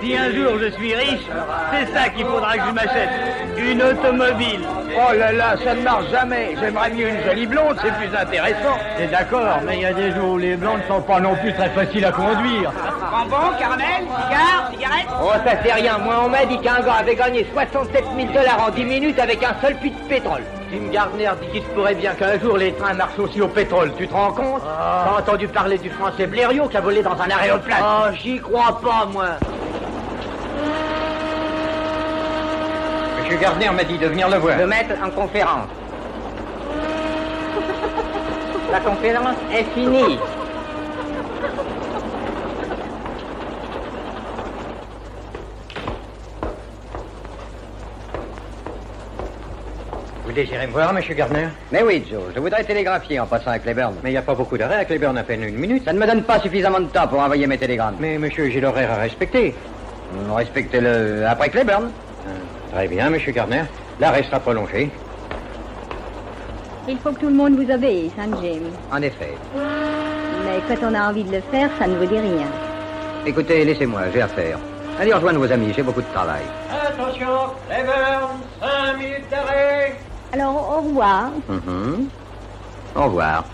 Si un jour je suis riche, c'est ça qu'il faudra que je m'achète. Une automobile. Oh là là, ça ne marche jamais. J'aimerais mieux une jolie blonde, c'est plus intéressant. C'est d'accord, mais il y a des jours où les blondes ne sont pas non plus très faciles à conduire. Bonbon, caramel, cigare, cigarette. Oh, ça c'est rien. Moi, on m'a dit qu'un gars avait gagné 67 000 $ en 10 minutes avec un seul puits de pétrole. Tim Gardner dit qu'il se pourrait bien qu'un jour les trains marchent aussi au pétrole. Tu te rends compte? T'as entendu parler du français Blériot qui a volé dans un aéroplane? Oh, j'y crois pas, moi. Monsieur Gardner m'a dit de venir le voir. Le mettre en conférence. La conférence est finie. Vous désirez me voir, monsieur Gardner? Mais oui, Joe, je voudrais télégraphier en passant à Cleburne. Mais il n'y a pas beaucoup d'arrêts à Cleburne, à peine une minute. Ça ne me donne pas suffisamment de temps pour envoyer mes télégrammes. Mais monsieur, j'ai l'horaire à respecter. Respectez-le après Cleburne. Très bien, monsieur Gardner. L'arrêt sera prolongé. Il faut que tout le monde vous obéisse, hein, James. En effet. Mais quand on a envie de le faire, ça ne vous dit rien. Écoutez, laissez-moi, j'ai affaire. Allez rejoindre vos amis, j'ai beaucoup de travail. Attention, Cleburne, 5 minutes d'arrêt. Alors, au revoir. Au revoir.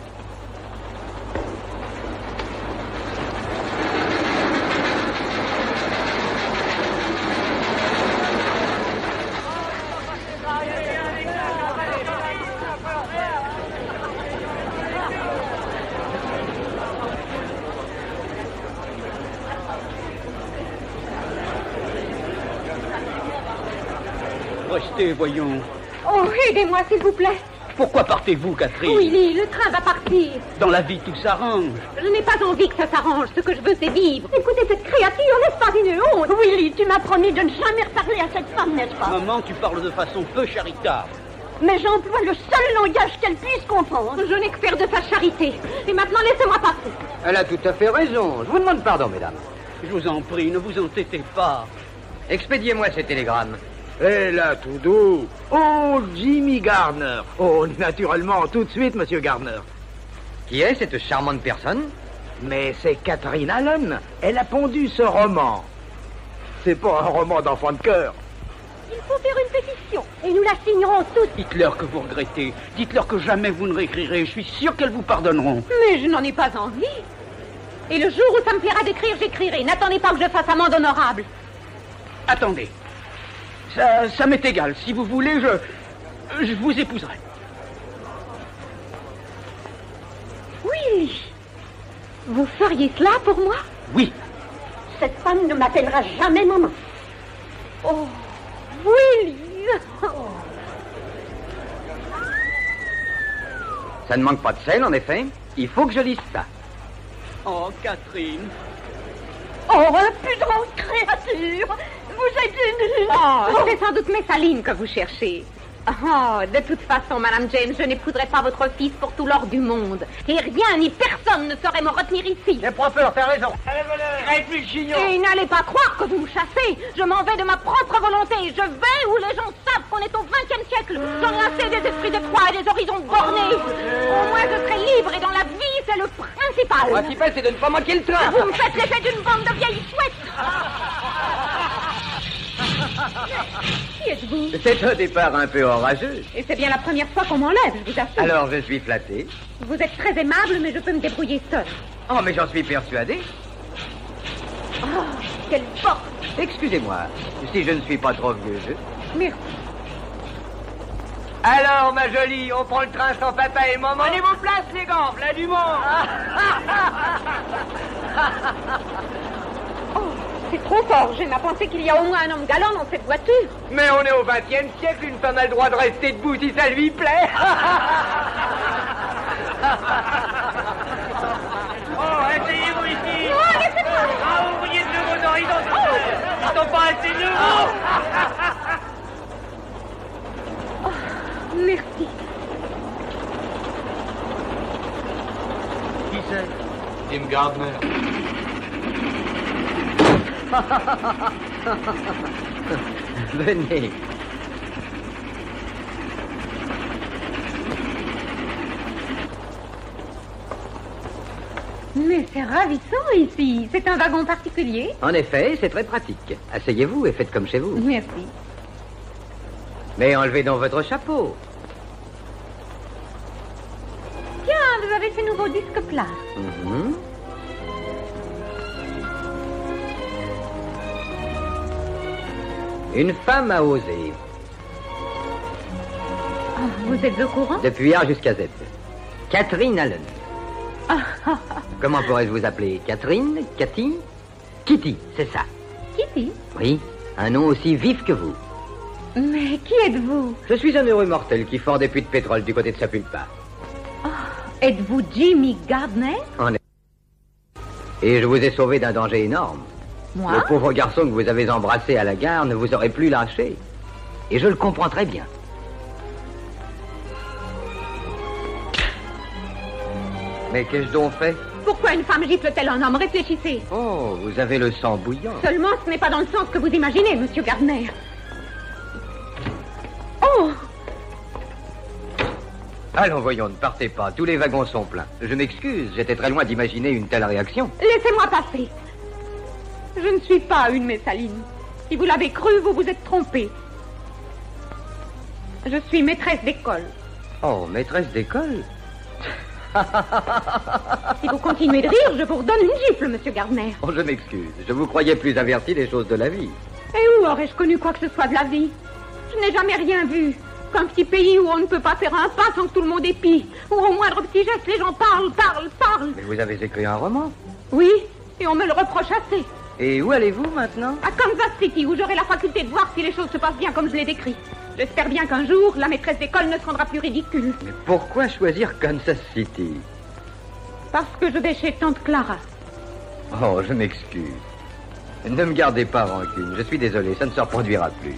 Restez, voyons. Oh, aidez-moi, s'il vous plaît. Pourquoi partez-vous, Catherine? Willy, le train va partir. Dans la vie, tout s'arrange. Je n'ai pas envie que ça s'arrange. Ce que je veux, c'est vivre. Écoutez, cette créature, n'est-ce pas une honte? Willy, tu m'as promis de ne jamais reparler à cette femme, n'est-ce pas? Maman, tu parles de façon peu charitable. Mais j'emploie le seul langage qu'elle puisse comprendre. Je n'ai que faire de sa charité. Et maintenant, laissez-moi passer. Elle a tout à fait raison. Je vous demande pardon, mesdames. Je vous en prie, ne vous entêtez pas. Expédiez-moi ces télégrammes. Eh là, tout doux. Oh, Jimmy Gardner. Oh, naturellement, tout de suite, monsieur Gardner. Qui est cette charmante personne? Mais c'est Catherine Allen. Elle a pondu ce roman. C'est pas un roman d'enfant de cœur. Il faut faire une pétition. Et nous la signerons toutes. Dites-leur que vous regrettez. Dites-leur que jamais vous ne réécrirez. Je suis sûr qu'elles vous pardonneront. Mais je n'en ai pas envie. Et le jour où ça me plaira d'écrire, j'écrirai. N'attendez pas que je fasse amende honorable. Attendez. Ça m'est égal. Si vous voulez, je vous épouserai. Oui. Vous feriez cela pour moi? Oui. Cette femme ne m'appellera jamais maman. Oh, Willy. Oh. Ça ne manque pas de sel, en effet. Il faut que je lise ça. Oh, Catherine. Oh, impudente créature. Vous êtes une... Oh, c'est sans doute Messaline que vous cherchez. Oh, de toute façon, Madame James, je n'épouserai pas votre fils pour tout l'or du monde. Et rien ni personne ne saurait me retenir ici. J'ai pas peur, t'as raison. Et n'allez pas croire que vous me chassez. Je m'en vais de ma propre volonté. Je vais où les gens savent qu'on est au XXe siècle. J'en ai assez des esprits de croix et des horizons bornés. Au moins, je serai libre et dans la vie, c'est le principal. Le principal, c'est de ne pas manquer le train. Vous me faites l'effet d'une bande de vieilles chouettes. Qui êtes-vous? C'est un départ un peu orageux. Et c'est bien la première fois qu'on m'enlève, je vous assure. Alors, je suis flatté. Vous êtes très aimable, mais je peux me débrouiller seule. Oh, mais j'en suis persuadé. Oh, quelle porte! Excusez-moi, si je ne suis pas trop vieux jeu. Merci. Alors, ma jolie, on prend le train sans papa et maman. Prenez vos places, les gants, plein du monde. Oh, c'est trop fort. J'aime à penser qu'il y a au moins un homme galant dans cette voiture. Mais on est au XXe siècle, une femme a le droit de rester debout si ça lui plaît. Oh, asseyez-vous ici. Oh, laissez-moi. Ah, ouvriers de nouveaux horizons. Ils sont pas assez nouveaux. Oh, merci. Qui c'est? Tim Gardner. Venez. Mais c'est ravissant ici. C'est un wagon particulier. En effet, c'est très pratique. Asseyez-vous et faites comme chez vous. Merci. Mais enlevez donc votre chapeau. Tiens, vous avez ce nouveau disque plat. Mhm. Une femme a osé. Ah, vous êtes au courant? Depuis A jusqu'à Z. Catherine Allen. Comment pourrais-je vous appeler? Catherine? Cathy? Kitty, c'est ça. Kitty? Oui, un nom aussi vif que vous. Mais qui êtes-vous? Je suis un heureux mortel qui ford des puits de pétrole du côté de Sapulpa. Êtes-vous Jimmy Gardner? En effet. Et je vous ai sauvé d'un danger énorme. Moi? Le pauvre garçon que vous avez embrassé à la gare ne vous aurait plus lâché. Et je le comprends très bien. Mais qu'ai-je donc fait? Pourquoi une femme gifle-t-elle un homme? Réfléchissez. Oh, vous avez le sang bouillant. Seulement, ce n'est pas dans le sens que vous imaginez, monsieur Gardner. Oh! Allons, voyons, ne partez pas. Tous les wagons sont pleins. Je m'excuse, j'étais très loin d'imaginer une telle réaction. Laissez-moi passer. Je ne suis pas une Messaline. Si vous l'avez cru, vous vous êtes trompé. Je suis maîtresse d'école. Oh, maîtresse d'école? Si vous continuez de rire, je vous redonne une gifle, monsieur Gardner. Oh, je m'excuse. Je vous croyais plus averti des choses de la vie. Et où aurais-je connu quoi que ce soit de la vie? Je n'ai jamais rien vu. Qu'un petit pays où on ne peut pas faire un pas sans que tout le monde épie. Où au moindre petit geste, les gens parlent. Mais vous avez écrit un roman? Oui, et on me le reproche assez. Et où allez-vous maintenant? À Kansas City, où j'aurai la faculté de voir si les choses se passent bien comme je l'ai décrit. J'espère bien qu'un jour, la maîtresse d'école ne se rendra plus ridicule. Mais pourquoi choisir Kansas City? Parce que je vais chez tante Clara. Oh, je m'excuse. Ne me gardez pas rancune. Je suis désolé, ça ne se reproduira plus.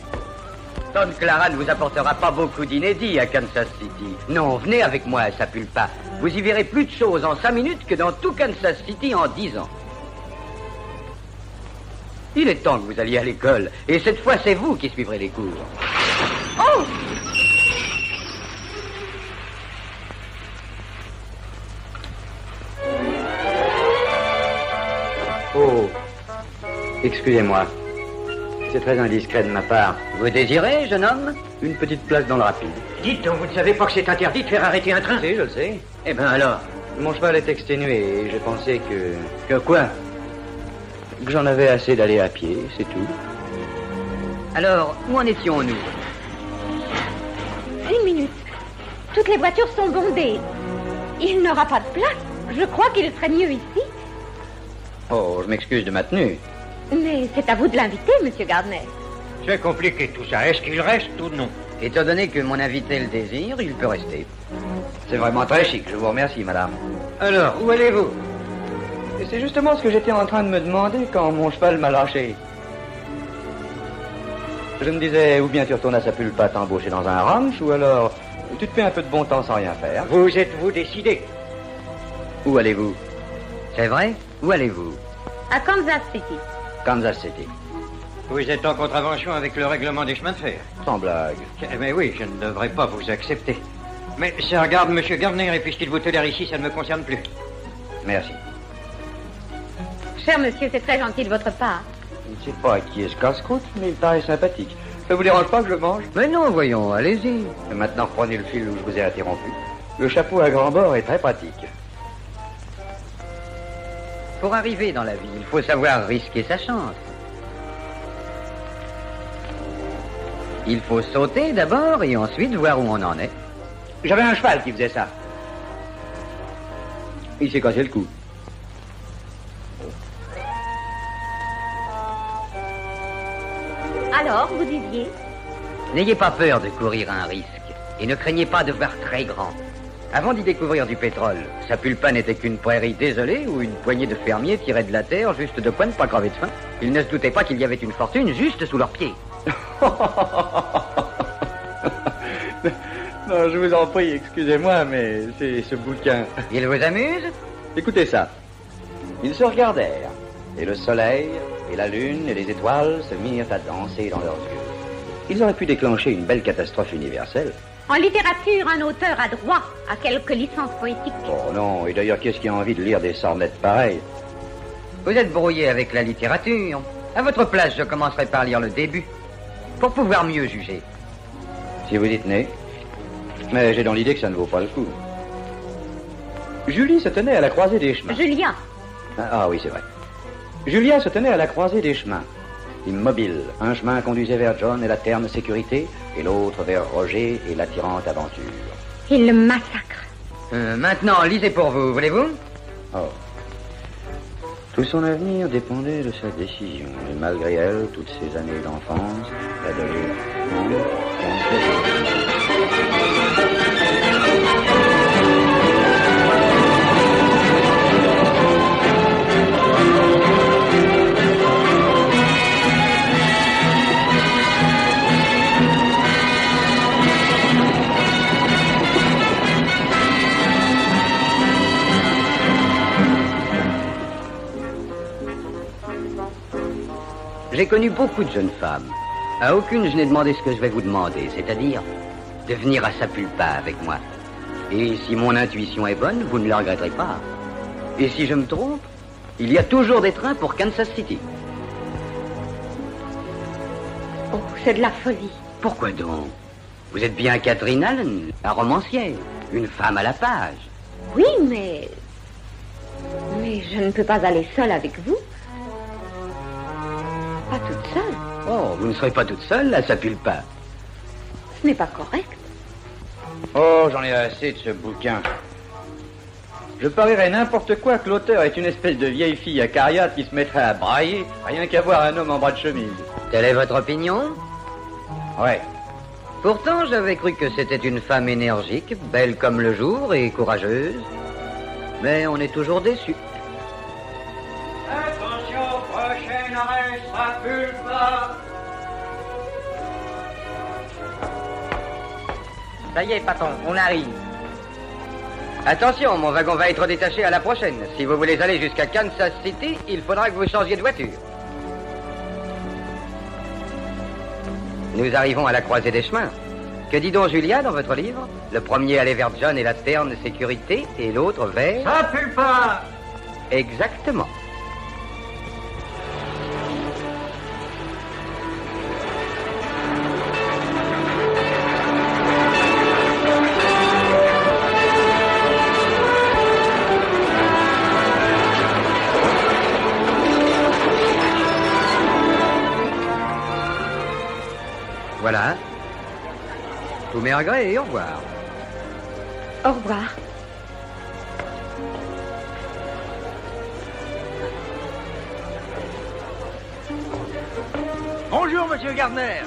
Tante Clara ne vous apportera pas beaucoup d'inédits à Kansas City. Non, venez avec moi à Sapulpa. Vous y verrez plus de choses en 5 minutes que dans tout Kansas City en 10 ans. Il est temps que vous alliez à l'école. Et cette fois, c'est vous qui suivrez les cours. Oh! Oh, excusez-moi. C'est très indiscret de ma part. Vous désirez, jeune homme? Une petite place dans le rapide. Dites donc, vous ne savez pas que c'est interdit de faire arrêter un train? Si, je le sais. Eh bien alors? Mon cheval est exténué et j'ai pensé que Que quoi? j'en avais assez d'aller à pied, c'est tout. Alors, où en étions-nous? Une minute. Toutes les voitures sont bondées. Il n'aura pas de place. Je crois qu'il serait mieux ici. Oh, je m'excuse de ma tenue. Mais c'est à vous de l'inviter, monsieur Gardner. C'est compliqué tout ça. Est-ce qu'il reste ou non? Étant donné que mon invité le désire, il peut rester. C'est vraiment très chic, je vous remercie, madame. Alors, où allez-vous? Et c'est justement ce que j'étais en train de me demander quand mon cheval m'a lâché. Je me disais, ou bien tu retournes à Sapulpa t'embaucher dans un ranch, ou alors tu te fais un peu de bon temps sans rien faire. Vous êtes-vous décidé? Où allez-vous? C'est vrai? Où allez-vous? À Kansas City. Kansas City. Vous êtes en contravention avec le règlement des chemins de fer. Sans blague. Mais oui, je ne devrais pas vous accepter. Mais ça regarde monsieur Gardner, et puisqu'il vous tolère ici, ça ne me concerne plus. Merci. Cher monsieur, c'est très gentil de votre part. Je ne sais pas qui est ce casse-croûte, mais il paraît sympathique. Ça vous dérange pas que je mange? Mais non, voyons, allez-y. Et maintenant, reprenez le fil où je vous ai interrompu. Le chapeau à grand bord est très pratique. Pour arriver dans la vie, il faut savoir risquer sa chance. Il faut sauter d'abord et ensuite voir où on en est. J'avais un cheval qui faisait ça. Il s'est cassé le cou. Alors, vous disiez? N'ayez pas peur de courir un risque et ne craignez pas de voir très grand. Avant d'y découvrir du pétrole, Sapulpa n'était qu'une prairie désolée où une poignée de fermiers tiraient de la terre juste de quoi ne pas crever de faim. Ils ne se doutaient pas qu'il y avait une fortune juste sous leurs pieds. Non, je vous en prie, excusez-moi, mais c'est ce bouquin. Il vous amuse? Écoutez ça. Ils se regardèrent, et le soleil, et la lune, et les étoiles se mirent à danser dans leurs yeux. Ils auraient pu déclencher une belle catastrophe universelle, En littérature, un auteur a droit à quelques licences poétiques. Oh non, et d'ailleurs, qu'est-ce qui a envie de lire des sornettes pareilles? Vous êtes brouillé avec la littérature. À votre place, je commencerai par lire le début, pour pouvoir mieux juger. Si vous y tenez. Mais j'ai dans l'idée que ça ne vaut pas le coup. Julie se tenait à la croisée des chemins. Julia. Ah oui, c'est vrai. Julia se tenait à la croisée des chemins. Immobile, un chemin conduisait vers John et la terne sécurité, et l'autre vers Roger et l'attirante aventure. Il le massacre. Maintenant, lisez pour vous, voulez-vous? Oh. Tout son avenir dépendait de sa décision, et malgré elle, toutes ces années d'enfance, d'adolescence, J'ai connu beaucoup de jeunes femmes. À aucune, je n'ai demandé ce que je vais vous demander, c'est-à-dire de venir à Sapulpa avec moi. Et si mon intuition est bonne, vous ne le regretterez pas. Et si je me trompe, il y a toujours des trains pour Kansas City. Oh, c'est de la folie. Pourquoi donc? Vous êtes bien Catherine Allen, la romancière, une femme à la page. Oui, mais je ne peux pas aller seule avec vous. Pas toute seule. Oh, vous ne serez pas toute seule, à Sapulpa. Ce n'est pas correct. Oh, j'en ai assez de ce bouquin. Je parierais n'importe quoi que l'auteur est une espèce de vieille fille acariate qui se mettrait à brailler, rien qu'à voir un homme en bras de chemise. Telle est votre opinion? Ouais. Pourtant, j'avais cru que c'était une femme énergique, belle comme le jour et courageuse. Mais on est toujours déçu. Attention, prochain arrêt, Sapulpa. Ça y est, patron, on arrive. Attention, mon wagon va être détaché à la prochaine. Si vous voulez aller jusqu'à Kansas City, il faudra que vous changiez de voiture. Nous arrivons à la croisée des chemins. Que dit donc Julia dans votre livre? Le premier allait vers John et la terne sécurité, et l'autre vers... Sapulpa. Exactement. Voilà. Tous mes regrets et au revoir. Au revoir. Bonjour, monsieur Gardner.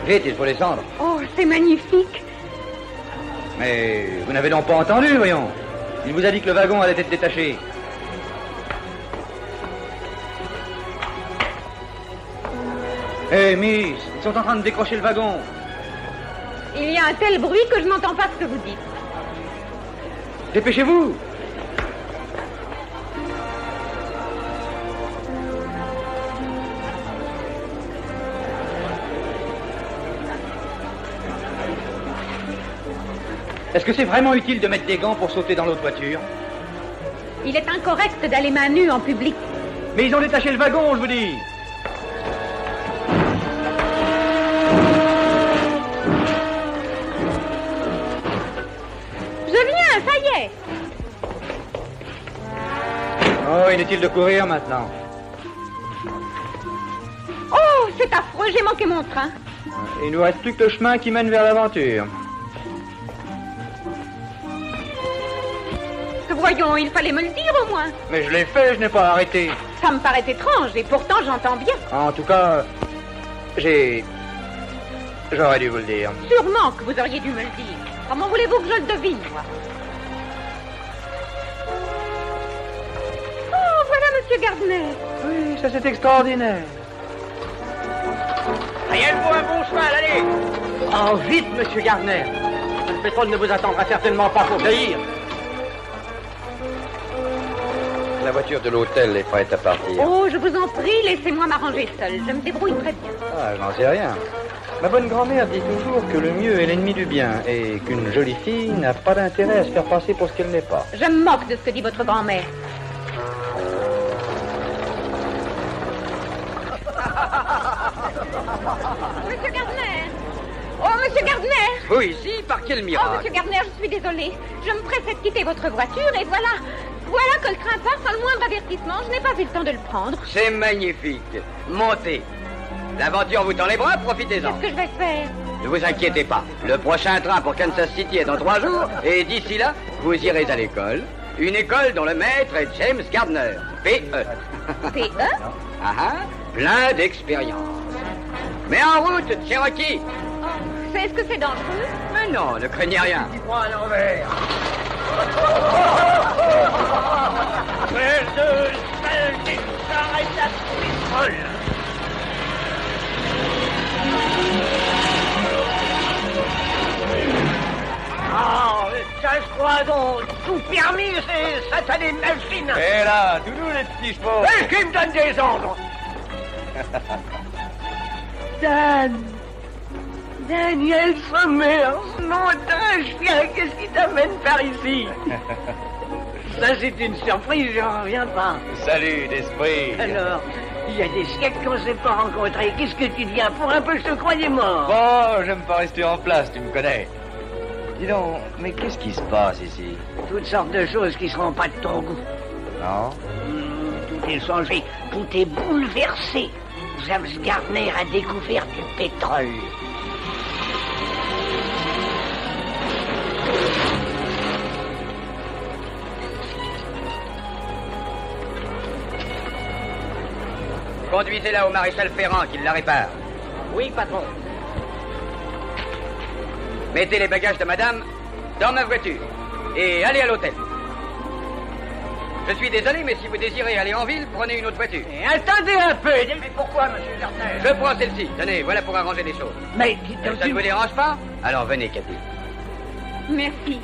Vite, il faut descendre. Oh, c'est magnifique. Mais vous n'avez donc pas entendu, voyons. Il vous a dit que le wagon allait être détaché. Hé, Miss, ils sont en train de décrocher le wagon. Il y a un tel bruit que je n'entends pas ce que vous dites. Dépêchez-vous. Est-ce que c'est vraiment utile de mettre des gants pour sauter dans l'autre voiture? Il est incorrect d'aller main nue en public. Mais ils ont détaché le wagon, je vous dis. Je viens, ça y est. Oh, inutile de courir maintenant. Oh, c'est affreux, j'ai manqué mon train. Il nous reste plus que le chemin qui mène vers l'aventure. Voyons, il fallait me le dire au moins. Mais je l'ai fait, je n'ai pas arrêté. Ça me paraît étrange et pourtant j'entends bien. En tout cas, j'aurais dû vous le dire. Sûrement que vous auriez dû me le dire. Comment voulez-vous que je le devine, moi? Oh, voilà Monsieur Gardner. Oui, ça c'est extraordinaire. Rien de vaut un bon cheval, allez. Oh, vite, Monsieur Gardner. Le pétrole ne vous attendra certainement pas pour cueillir. La voiture de l'hôtel est prête à partir. Oh, je vous en prie, laissez-moi m'arranger seule. Je me débrouille très bien. Ah, je n'en sais rien. Ma bonne grand-mère dit toujours que le mieux est l'ennemi du bien et qu'une jolie fille n'a pas d'intérêt à se faire passer pour ce qu'elle n'est pas. Je me moque de ce que dit votre grand-mère. Monsieur Gardner! Oh, Monsieur Gardner! Vous ici, par quel Oh, miracle? Monsieur Gardner, je suis désolée. Je me pressais de quitter votre voiture et voilà. Voilà que le train part sans le moindre avertissement. Je n'ai pas eu le temps de le prendre. C'est magnifique. Montez. L'aventure vous tend les bras, profitez-en. Qu'est-ce que je vais faire? Ne vous inquiétez pas. Le prochain train pour Kansas City est dans 3 jours. Et d'ici là, vous irez à l'école. Une école dont le maître est James Gardner. P.E. P.E.? Ah ah, plein d'expérience. Mais en route, Cherokee. Oh, est-ce que c'est dangereux? Mais non, ne craignez rien. Dis-moi à l'envers. Ah, ça se croit donc. Tout permis, ces satanées machines. Et là, tous nous les petits chevaux. Et qui me donne des ordres? Daniel Sommer, nom d'un chien, qu'est-ce qui t'amène par ici? Ça, c'est une surprise, j'en reviens pas. Salut d'esprit. Alors, il y a des siècles qu'on ne s'est pas rencontrés. Qu'est-ce que tu deviens? Pour un peu, je te croyais mort. Bon, j'aime pas rester en place, tu me connais. Dis donc, mais qu'est-ce qui se passe ici? Toutes sortes de choses qui seront pas de ton goût. Non? Tout est changé, tout est bouleversé. James Gardner a découvert du pétrole. Conduisez-la au maréchal Ferrand qui la répare. Oui, patron. Mettez les bagages de madame dans ma voiture et allez à l'hôtel. Je suis désolé, mais si vous désirez aller en ville, prenez une autre voiture. Et attendez un peu. Mais pourquoi, monsieur Gardner? Je prends celle-ci. Tenez, voilà pour arranger les choses. Mais Ça ne vous dérange pas? Alors venez, Cathy. Merci.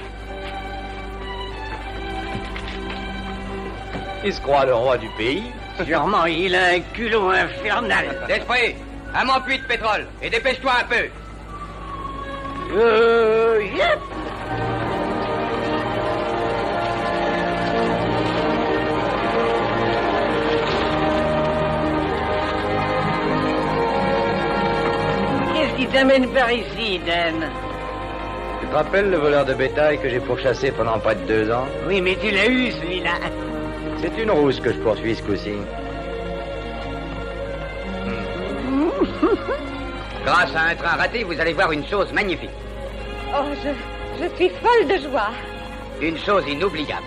Il se croit le roi du pays. Sûrement, il a un culot infernal. D'esprit, un mon puits de pétrole et dépêche-toi un peu. Yep. Qu'est-ce qui t'amène par ici, Dan? Tu te rappelles le voleur de bétail que j'ai pourchassé pendant près de 2 ans? Oui, mais tu l'as eu, celui-là. C'est une rousse que je poursuis ce coup-ci. Grâce à un train raté, vous allez voir une chose magnifique. Oh, je suis folle de joie. Une chose inoubliable.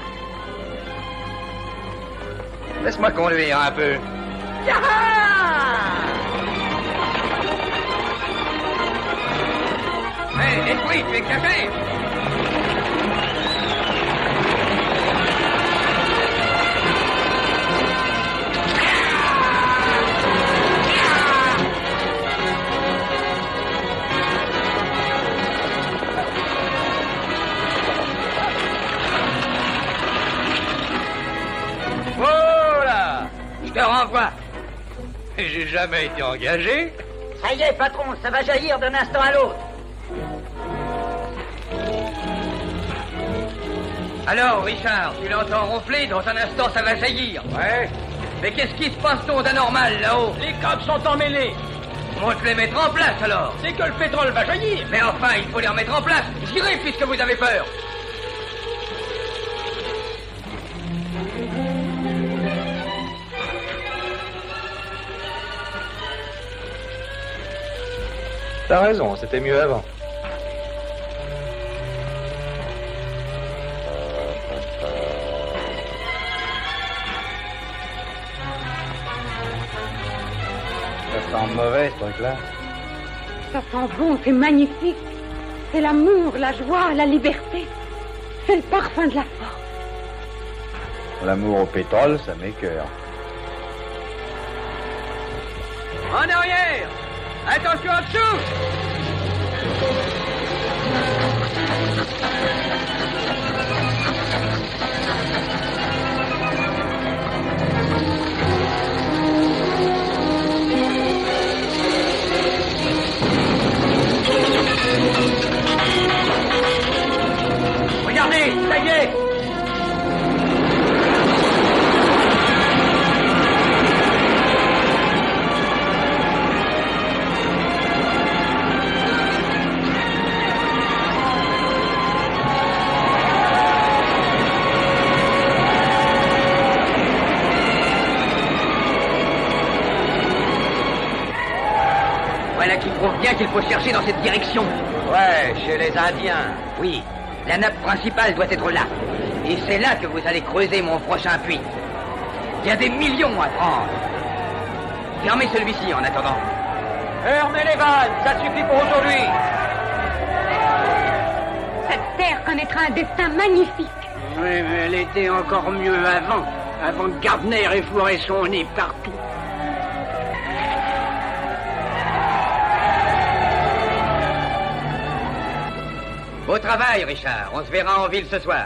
Laisse-moi conduire un peu. Hé, esprit, tu es caché! Voilà! Je te renvoie. J'ai jamais été engagé. Ça y est, patron, ça va jaillir d'un instant à l'autre. Alors, Richard, tu l'entends ronfler, dans un instant ça va jaillir. Ouais. Mais qu'est-ce qui se passe donc d'anormal là-haut? Les câbles sont emmêlés. On te les mettre en place alors. C'est que le pétrole va jaillir. Mais enfin, il faut les remettre en place. J'irai puisque vous avez peur. T'as raison, c'était mieux avant. Ça sent mauvais, ce truc-là. Ça sent bon, c'est magnifique. C'est l'amour, la joie, la liberté. C'est le parfum de la force. L'amour au pétrole, ça m'écoeure. En arrière. Attention en dessous. Voilà qui prouve bien qu'il faut chercher dans cette direction. Ouais, chez les Indiens. Oui, la nappe principale doit être là. Et c'est là que vous allez creuser mon prochain puits. Il y a des millions à prendre. Fermez celui-ci en attendant. Fermez les vannes, ça suffit pour aujourd'hui. Cette terre connaîtra un destin magnifique. Oui, mais elle était encore mieux avant que Gardner ait fourré son nez partout. Beau travail, Richard. On se verra en ville ce soir.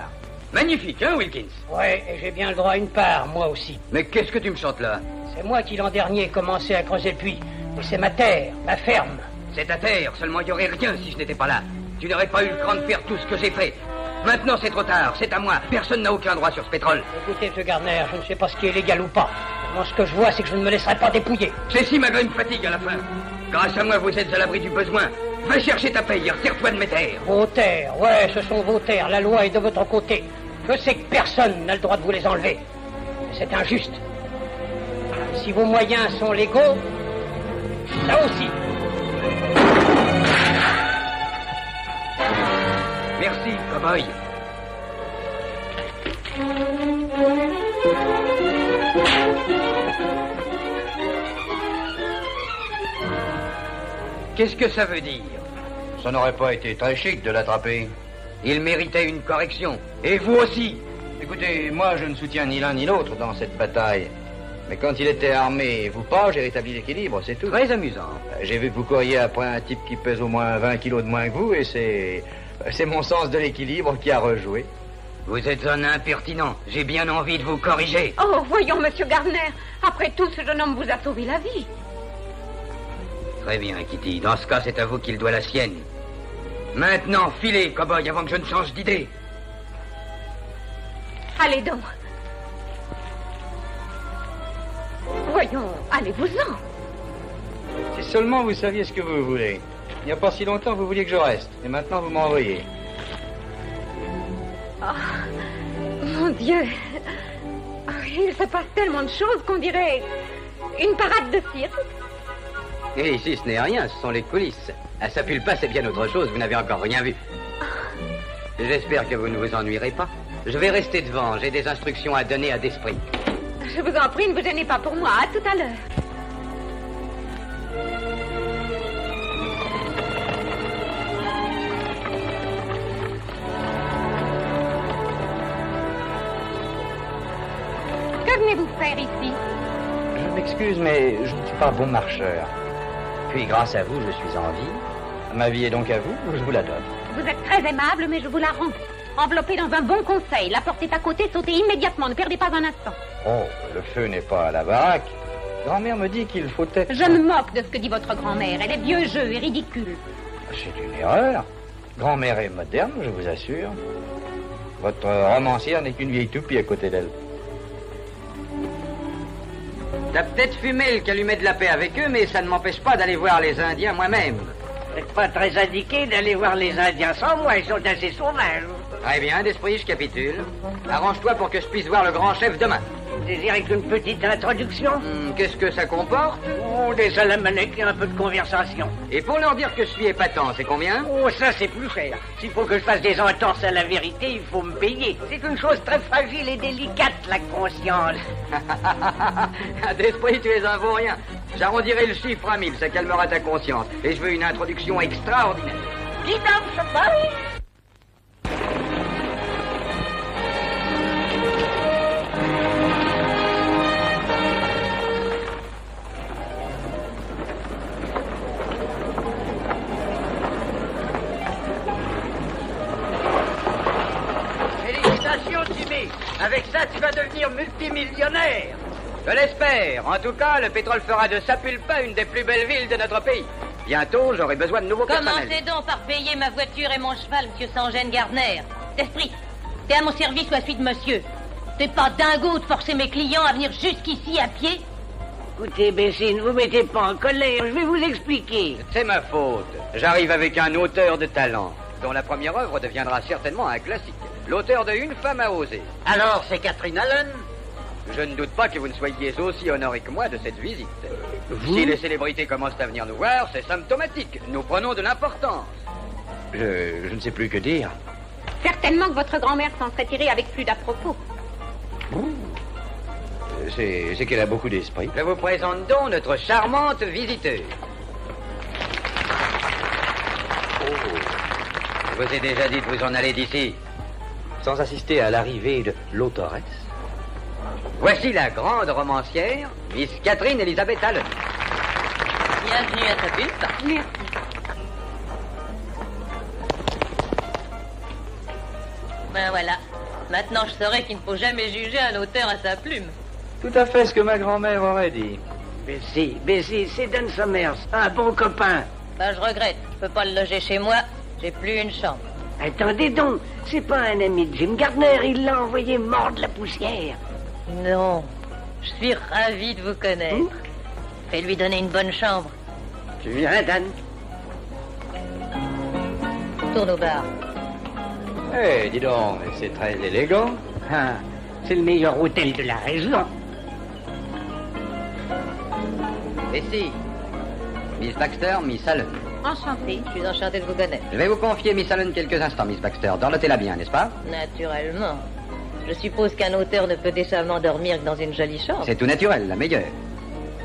Magnifique, hein, Wilkins? Ouais, et j'ai bien le droit à une part, moi aussi. Mais qu'est-ce que tu me chantes là? C'est moi qui l'an dernier ai commencé à creuser le puits. Et c'est ma terre, ma ferme. C'est ta terre, seulement il n'y aurait rien si je n'étais pas là. Tu n'aurais pas eu le cran de faire tout ce que j'ai fait. Maintenant c'est trop tard, c'est à moi. Personne n'a aucun droit sur ce pétrole. Écoutez, M. Gardner, je ne sais pas ce qui est légal ou pas. Moi, ce que je vois, c'est que je ne me laisserai pas dépouiller. Ceci malgré me fatigue à la fin. Grâce à moi, vous êtes à l'abri du besoin. Va chercher ta paye et retire-toi de mes terres. Vos terres, ouais, ce sont vos terres. La loi est de votre côté. Je sais que personne n'a le droit de vous les enlever. Mais c'est injuste. Si vos moyens sont légaux, là aussi. Merci, cow-boy. Qu'est-ce que ça veut dire? Ça n'aurait pas été très chic de l'attraper. Il méritait une correction. Et vous aussi. Écoutez, moi je ne soutiens ni l'un ni l'autre dans cette bataille. Mais quand il était armé, vous pas, j'ai rétabli l'équilibre, c'est tout. Très amusant. J'ai vu que vous courriez après un type qui pèse au moins 20 kilos de moins que vous, et c'est mon sens de l'équilibre qui a rejoué. Vous êtes un impertinent. J'ai bien envie de vous corriger. Oh, voyons, Monsieur Gardner. Après tout, ce jeune homme vous a sauvé la vie. Très bien, Kitty. Dans ce cas, c'est à vous qu'il doit la sienne. Maintenant, filez, cow-boy, avant que je ne change d'idée. Allez donc. Voyons, allez-vous-en. Si seulement vous saviez ce que vous voulez. Il n'y a pas si longtemps, vous vouliez que je reste. Et maintenant, vous m'envoyez. Oh, mon Dieu. Il se passe tellement de choses qu'on dirait une parade de cirque. Et ici, ce n'est rien, ce sont les coulisses. À Sapulpa, c'est bien autre chose, vous n'avez encore rien vu. J'espère que vous ne vous ennuierez pas. Je vais rester devant, j'ai des instructions à donner à Desprez. Je vous en prie, ne vous gênez pas pour moi. À tout à l'heure. Que venez-vous faire ici? Je m'excuse, mais je ne suis pas bon marcheur. Puis, grâce à vous, je suis en vie. Ma vie est donc à vous, je vous la donne. Vous êtes très aimable, mais je vous la rends. Enveloppée dans un bon conseil, la porte est à côté, sautez immédiatement, ne perdez pas un instant. Oh, le feu n'est pas à la baraque. Grand-mère me dit qu'il faut être... Je me moque de ce que dit votre grand-mère. Elle est vieux jeu et ridicule. C'est une erreur. Grand-mère est moderne, je vous assure. Votre romancière n'est qu'une vieille toupie à côté d'elle. T'as peut-être fumé le calumet de la paix avec eux, mais ça ne m'empêche pas d'aller voir les Indiens moi-même. Vous n'êtes pas très indiqué d'aller voir les Indiens sans moi, ils sont assez sauvages. Très bien, d'esprit, je capitule. Arrange-toi pour que je puisse voir le grand chef demain. Vous désirez qu'une petite introduction? Qu'est-ce que ça comporte? Oh, des alamanecs et un peu de conversation. Et pour leur dire que je suis épatant, c'est combien? Oh, ça c'est plus cher. S'il faut que je fasse des entorses à la vérité, il faut me payer. C'est une chose très fragile et délicate, la conscience. D'esprit, tu es un vaurien. J'arrondirai le chiffre à 1000, ça calmera ta conscience. Et je veux une introduction extraordinaire. Dis donc, cheval. Félicitations, Jimmy. Avec ça, tu vas devenir multimillionnaire. Je l'espère. En tout cas, le pétrole fera de Sapulpa une des plus belles villes de notre pays. Bientôt, j'aurai besoin de nouveaux personnels. Commencez donc par payer ma voiture et mon cheval, monsieur Sans-Gêne Gardner. D'esprit, t'es à mon service ou à celui de monsieur. T'es pas dingo de forcer mes clients à venir jusqu'ici à pied? Écoutez, Bessie, ne vous mettez pas en colère. Je vais vous expliquer. C'est ma faute. J'arrive avec un auteur de talent, dont la première œuvre deviendra certainement un classique. L'auteur de Une femme a osé. Alors, c'est Catherine Allen? Je ne doute pas que vous ne soyez aussi honoré que moi de cette visite. Si les célébrités commencent à venir nous voir, c'est symptomatique. Nous prenons de l'importance. Je ne sais plus que dire. Certainement que votre grand-mère s'en serait tirée avec plus d'à-propos. C'est qu'elle a beaucoup d'esprit. Je vous présente donc notre charmante visiteuse. Je vous ai déjà dit de vous en aller d'ici. Sans assister à l'arrivée de l'autoresse. Voici la grande romancière, Miss Catherine Elizabeth Allen. Bienvenue à ta pulpe. Merci. Ben voilà. Maintenant, je saurais qu'il ne faut jamais juger un auteur à sa plume. Tout à fait ce que ma grand-mère aurait dit. Bessie, c'est Dan Somers, un bon copain. Ben, je regrette. Je peux pas le loger chez moi. J'ai plus une chambre. Attendez donc, c'est pas un ami de Jim Gardner, il l'a envoyé mordre la poussière. Non. Je suis ravie de vous connaître. Fais-lui donner une bonne chambre. Tu viens, Dan? Tourne au bar. Eh, dis donc, c'est très élégant. Ah, c'est le meilleur hôtel de la région. Et si, Miss Baxter, Miss Allen. Enchantée. Je suis enchantée de vous connaître. Je vais vous confier Miss Allen quelques instants, Miss Baxter. Dorlotez-la bien, n'est-ce pas? Naturellement. Je suppose qu'un auteur ne peut décemment dormir que dans une jolie chambre. C'est tout naturel, la meilleure.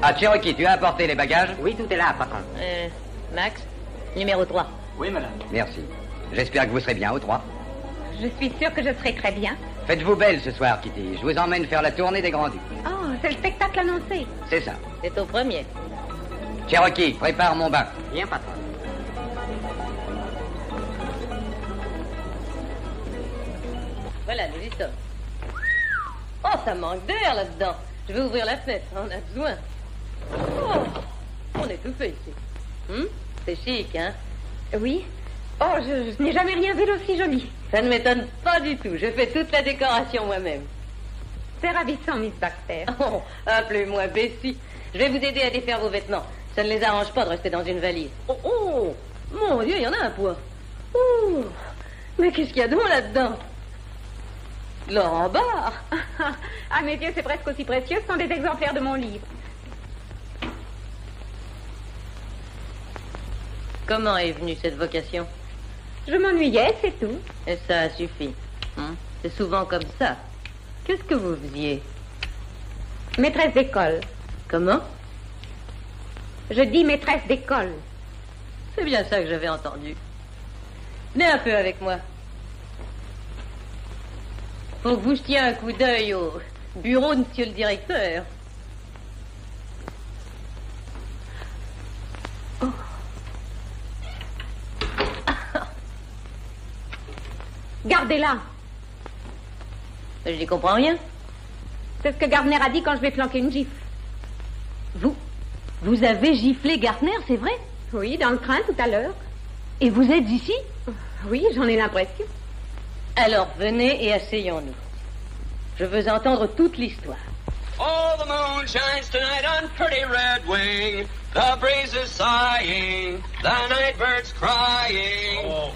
Ah, Cherokee, tu as apporté les bagages? Oui, tout est là, patron. Max, numéro 3. Oui, madame. Merci. J'espère que vous serez bien au 3. Je suis sûre que je serai très bien. Faites-vous belle ce soir, Kitty. Je vous emmène faire la tournée des Grands-Ducs. Oh, c'est le spectacle annoncé. C'est ça. C'est au premier. Cherokee, prépare mon bain. Bien, patron. Voilà, nous y sommes. Oh, ça manque d'air là-dedans. Je vais ouvrir la fenêtre, on a besoin. Oh, on est tout fait ici. C'est chic, hein? Oui. Oh, je n'ai jamais rien vu d'aussi joli. Ça ne m'étonne pas du tout. Je fais toute la décoration moi-même. C'est ravissant, Miss Baxter. Oh, appelez-moi Bessie. Je vais vous aider à défaire vos vêtements. Ça ne les arrange pas de rester dans une valise. Oh, mon Dieu, il y en a un poids. Oh, mais qu'est-ce qu'il y a donc là-dedans? Laurent Barre. À mes yeux, c'est presque aussi précieux. Ce sont des exemplaires de mon livre. Comment est venue cette vocation? Je m'ennuyais, c'est tout. Et ça suffit. C'est souvent comme ça. Qu'est-ce que vous faisiez? Maîtresse d'école. Comment? Je dis maîtresse d'école. C'est bien ça que j'avais entendu. Venez un peu avec moi. Faut que vous jetiez un coup d'œil au bureau de monsieur le directeur. Oh. Gardez-la. Je n'y comprends rien. C'est ce que Gardner a dit quand je vais planquer une gifle. Vous avez giflé Gardner, c'est vrai? Oui, dans le train tout à l'heure. Et vous êtes ici? Oui, j'en ai l'impression. Alors, venez et asseyons-nous. Je veux entendre toute l'histoire. Oh, the moon shines tonight on pretty Red Wing. The breeze is sighing, the night bird's crying. Oh.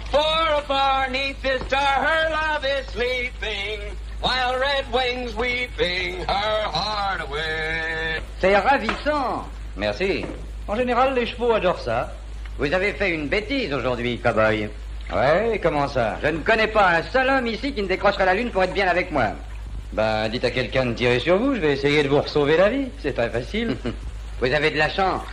For afar 'neath this star her love is sleeping, while Red Wing's weeping her heart away. C'est ravissant. Merci. En général, les chevaux adorent ça. Vous avez fait une bêtise aujourd'hui, cow-boy. Ouais, et comment ça? Je ne connais pas un seul homme ici qui ne décrocherait la lune pour être bien avec moi. Ben, dites à quelqu'un de tirer sur vous, je vais essayer de vous sauver la vie. C'est très facile. Vous avez de la chance.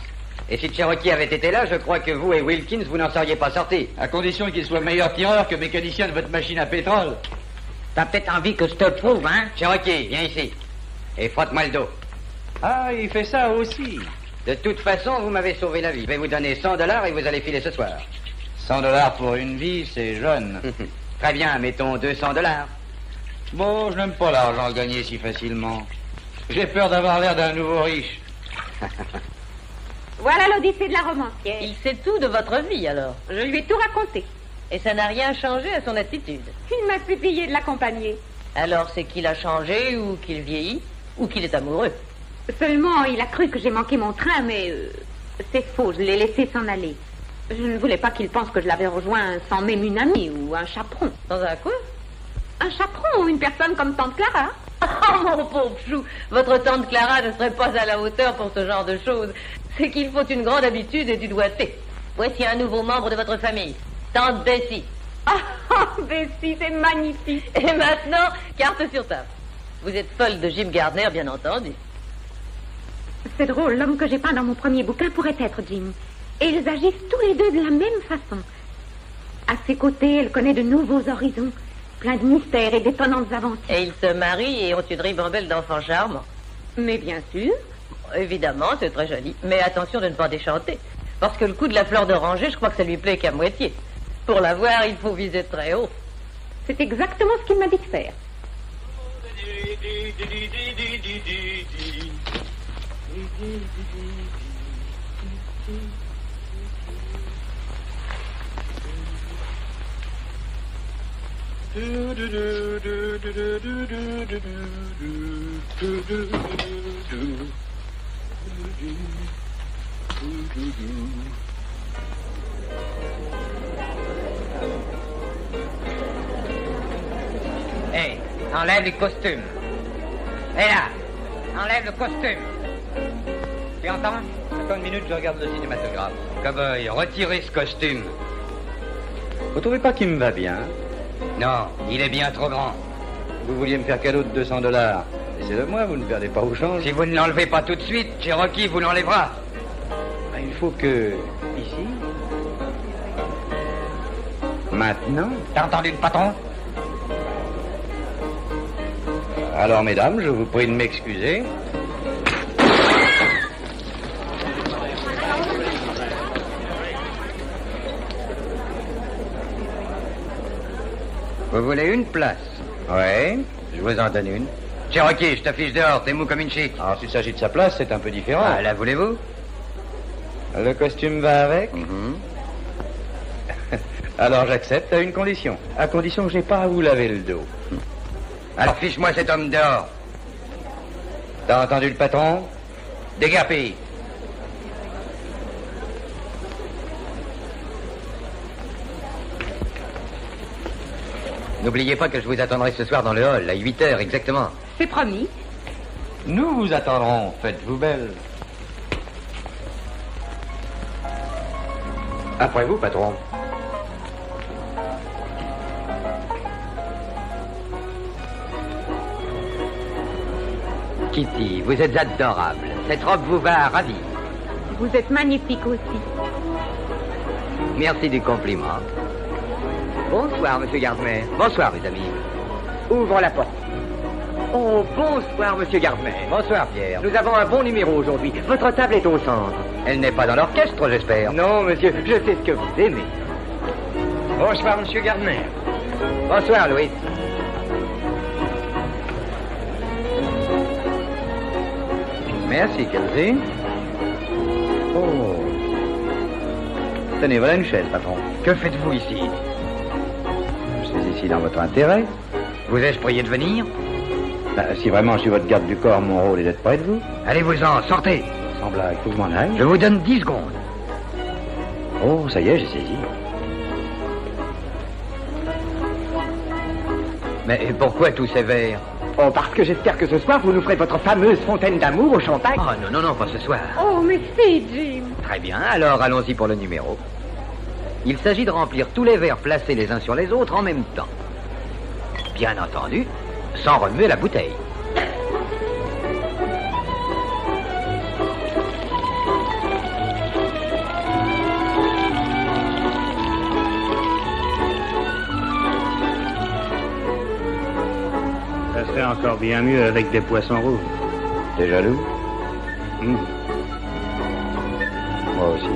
Et si Cherokee avait été là, je crois que vous et Wilkins, vous n'en seriez pas sortis. À condition qu'il soit meilleur tireur que mécanicien de votre machine à pétrole. T'as peut-être envie que je te prouve, hein? Cherokee, viens ici. Et frotte-moi le dos. Ah, il fait ça aussi. De toute façon, vous m'avez sauvé la vie. Je vais vous donner $100 et vous allez filer ce soir. $100 pour une vie, c'est jeune. Très bien, mettons $200. Bon, je n'aime pas l'argent gagné si facilement. J'ai peur d'avoir l'air d'un nouveau riche. Voilà l'Odyssée de la romancière. Il sait tout de votre vie, alors. Je lui ai tout raconté. Et ça n'a rien changé à son attitude. Il m'a supplié de l'accompagner. Alors c'est qu'il a changé, ou qu'il vieillit, ou qu'il est amoureux. Seulement, il a cru que j'ai manqué mon train, mais c'est faux, je l'ai laissé s'en aller. Je ne voulais pas qu'il pense que je l'avais rejoint sans même une amie ou un chaperon. Dans un quoi? Un chaperon ou une personne comme Tante Clara. Oh, mon pauvre chou, votre tante Clara ne serait pas à la hauteur pour ce genre de choses. C'est qu'il faut une grande habitude et du doigté. Voici un nouveau membre de votre famille, tante Bessie. Ah, Bessie, c'est magnifique. Et maintenant, carte sur table. Vous êtes folle de Jim Gardner, bien entendu. C'est drôle, l'homme que j'ai peint dans mon premier bouquin pourrait être Jim. Et ils agissent tous les deux de la même façon. À ses côtés, elle connaît de nouveaux horizons, plein de mystères et d'étonnantes aventures. Et ils se marient et ont une ribambelle d'enfants charmants. Mais bien sûr. Évidemment, c'est très joli. Mais attention de ne pas déchanter. Parce que le coup de la fleur d'oranger, je crois que ça lui plaît qu'à moitié. Pour l'avoir, il faut viser très haut. C'est exactement ce qu'il m'a dit de faire. Hé, enlève les costumes. Hé là, enlève le costume. Tu entends? Attends une minute, je regarde le cinématographe. Cowboy, retirez ce costume. Vous trouvez pas qu'il me va bien? Non, il est bien trop grand. Vous vouliez me faire cadeau de $200. Laissez-le moi, vous ne perdez pas au change. Si vous ne l'enlevez pas tout de suite, Cherokee vous l'enlèvera. Il faut que... Ici? Maintenant? T'as entendu le patron? Alors, mesdames, je vous prie de m'excuser. Vous voulez une place? Oui, je vous en donne une. Cherokee, je t'affiche dehors, t'es mou comme une chic. Alors, s'il s'agit de sa place, c'est un peu différent. Ah, la voulez-vous? Le costume va avec? Alors, j'accepte à une condition. À condition que j'ai pas à vous laver le dos. Alors, fiche-moi cet homme dehors. T'as entendu le patron? Déguerpi. N'oubliez pas que je vous attendrai ce soir dans le hall, à 8h exactement. C'est promis. Nous vous attendrons, faites-vous belle. Après vous, patron. Kitty, vous êtes adorable. Cette robe vous va à ravir. Vous êtes magnifique aussi. Merci du compliment. Bonsoir, monsieur Gardner. Bonsoir, mes amis. Ouvre la porte. Oh, bonsoir, monsieur Gardner. Bonsoir, Pierre. Nous avons un bon numéro aujourd'hui. Votre table est au centre. Elle n'est pas dans l'orchestre, j'espère. Non, monsieur, je sais ce que vous aimez. Bonsoir, monsieur Gardner. Bonsoir, Louis. Merci, Kelsey. Oh. Tenez, voilà une chaise, patron. Que faites-vous ici? Je suis ici dans votre intérêt. Vous ai-je prié de venir? Si vraiment je suis votre garde du corps, mon rôle est d'être près de vous. Allez-vous-en, sortez. Sans blague, faut que je m'en aille. Je vous donne 10 secondes. Oh, ça y est, j'ai saisi. Mais pourquoi tous ces verres? Oh, parce que j'espère que ce soir, vous nous ferez votre fameuse fontaine d'amour au champagne. Oh, non, non, non, pas ce soir. Oh, mais si, Jim. Très bien, alors allons-y pour le numéro. Il s'agit de remplir tous les verres placés les uns sur les autres en même temps. Bien entendu, sans remuer la bouteille. Ça serait encore bien mieux avec des poissons rouges. T'es jaloux? Moi aussi.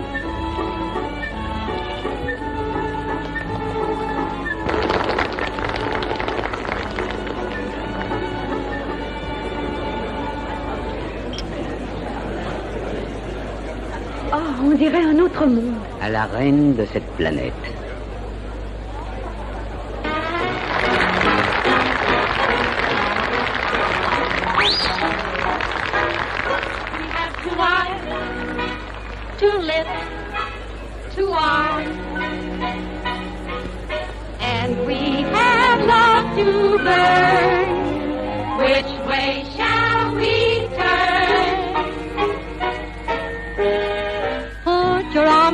Oh, on dirait un autre monde. À la reine de cette planète. Two eyes, two lips, two arms, and we have love to learn. Which way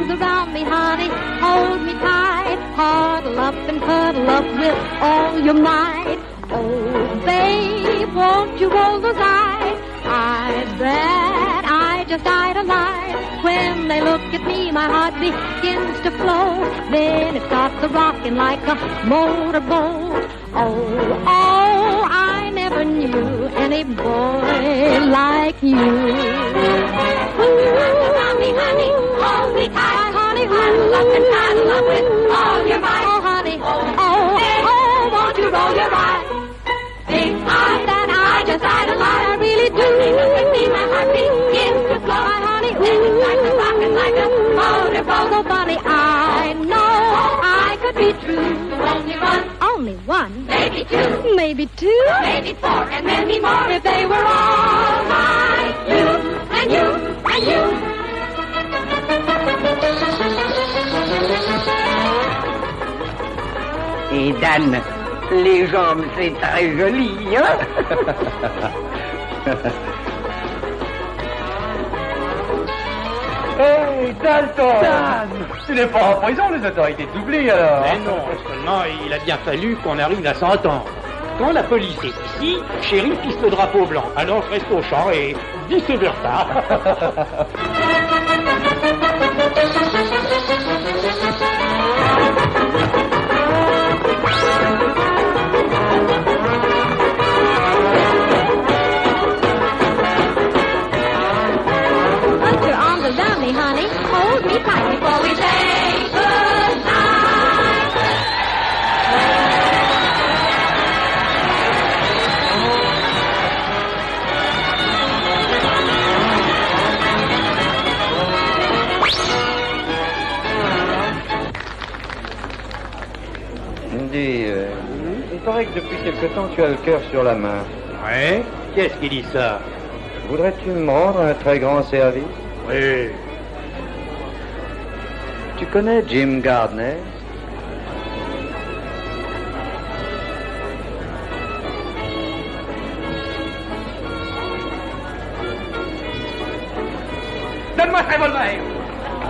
arms around me, honey, hold me tight, huddle up and cuddle up with all your might. Oh, babe, won't you roll those eyes? I bet I just idolize. When they look at me, my heart begins to flow. Then it starts a-rocking like a motorboat. Oh, oh, I never knew any boy like you. Ooh, me, honey, hold me tight, honey, cuddle up and cuddle up with all your might. Oh, honey, oh, won't you roll your eyes? Big heart that I just idolize, I really do. When they look at me, my heart begins to flow. My honey, then it starts to rockin' like a motorboat. So funny, I know I could be true. Only one, maybe two, maybe two, maybe four, and maybe more if they were all like you and you and you. Et Dan, les jambes, c'est très joli, hein? Hey, Dalton! Dan! Tu n'es pas en prison, les autorités t'oublient alors! Mais non, seulement il a bien fallu qu'on arrive à s'entendre. Quand la police est ici, Chéri pisse le drapeau blanc. Alors je reste au champ et vice versa. Put your arms around me, honey, hold me tight before we say goodnight. Dis, il paraît que depuis quelque temps tu as le cœur sur la main. Ouais? Qu'est-ce qui dit ça? Voudrais-tu me rendre un très grand service? Oui. Tu connais Jim Gardner? Donne-moi ce revolver.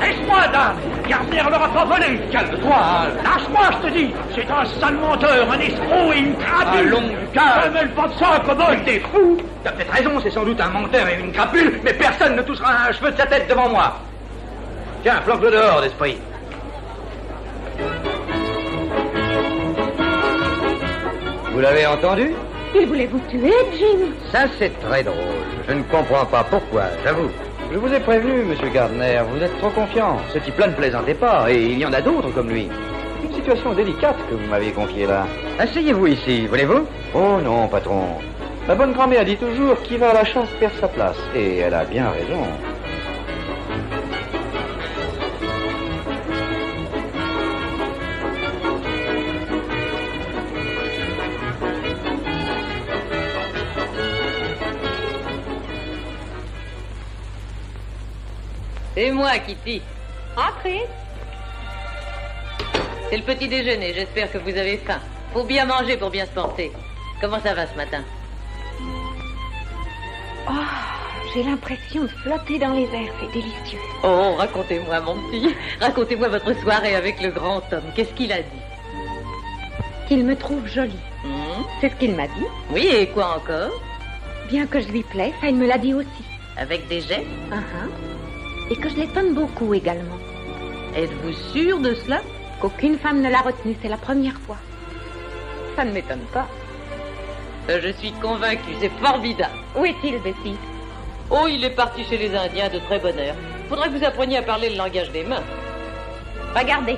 Laisse-moi, Dan. Gardner leur a pas volé. Calme-toi. Lâche-moi, je te dis. C'est un sale menteur, un escroc et une crapule. Allons, Ne mêle pas de ça, commode. T'es fou. T'as peut-être raison, c'est sans doute un menteur et une crapule, mais personne ne touchera un cheveu de sa tête devant moi. Tiens, flanque-le dehors, d'esprit. Vous l'avez entendu? Il voulait vous tuer, Jim. Ça, c'est très drôle. Je ne comprends pas pourquoi, j'avoue. Je vous ai prévenu, monsieur Gardner, vous êtes trop confiant. Ce type-là ne plaisantait pas, et il y en a d'autres comme lui. C'est une situation délicate que vous m'avez confiée là. Asseyez-vous ici, voulez-vous? Oh non, patron. Ma bonne grand-mère dit toujours qui va à la chasse perd sa place. Et elle a bien raison. C'est moi, Kitty. Entrez. C'est le petit déjeuner, j'espère que vous avez faim. Faut bien manger pour bien se porter. Comment ça va ce matin? Oh, j'ai l'impression de flotter dans les airs, c'est délicieux. Oh, racontez-moi, mon petit. Racontez-moi votre soirée avec le grand homme. Qu'est-ce qu'il a dit? Qu'il me trouve jolie. C'est ce qu'il m'a dit. Oui, et quoi encore? Bien que je lui plaise, ça il me l'a dit aussi. Avec des gestes? Et que je l'étonne beaucoup également. Êtes-vous sûr de cela? Qu'aucune femme ne l'a retenu, c'est la première fois. Ça ne m'étonne pas. Je suis convaincue, c'est formidable. Où est-il, Bessie? Oh, il est parti chez les Indiens de très bonne heure. Faudrait que vous appreniez à parler le langage des mains. Regardez.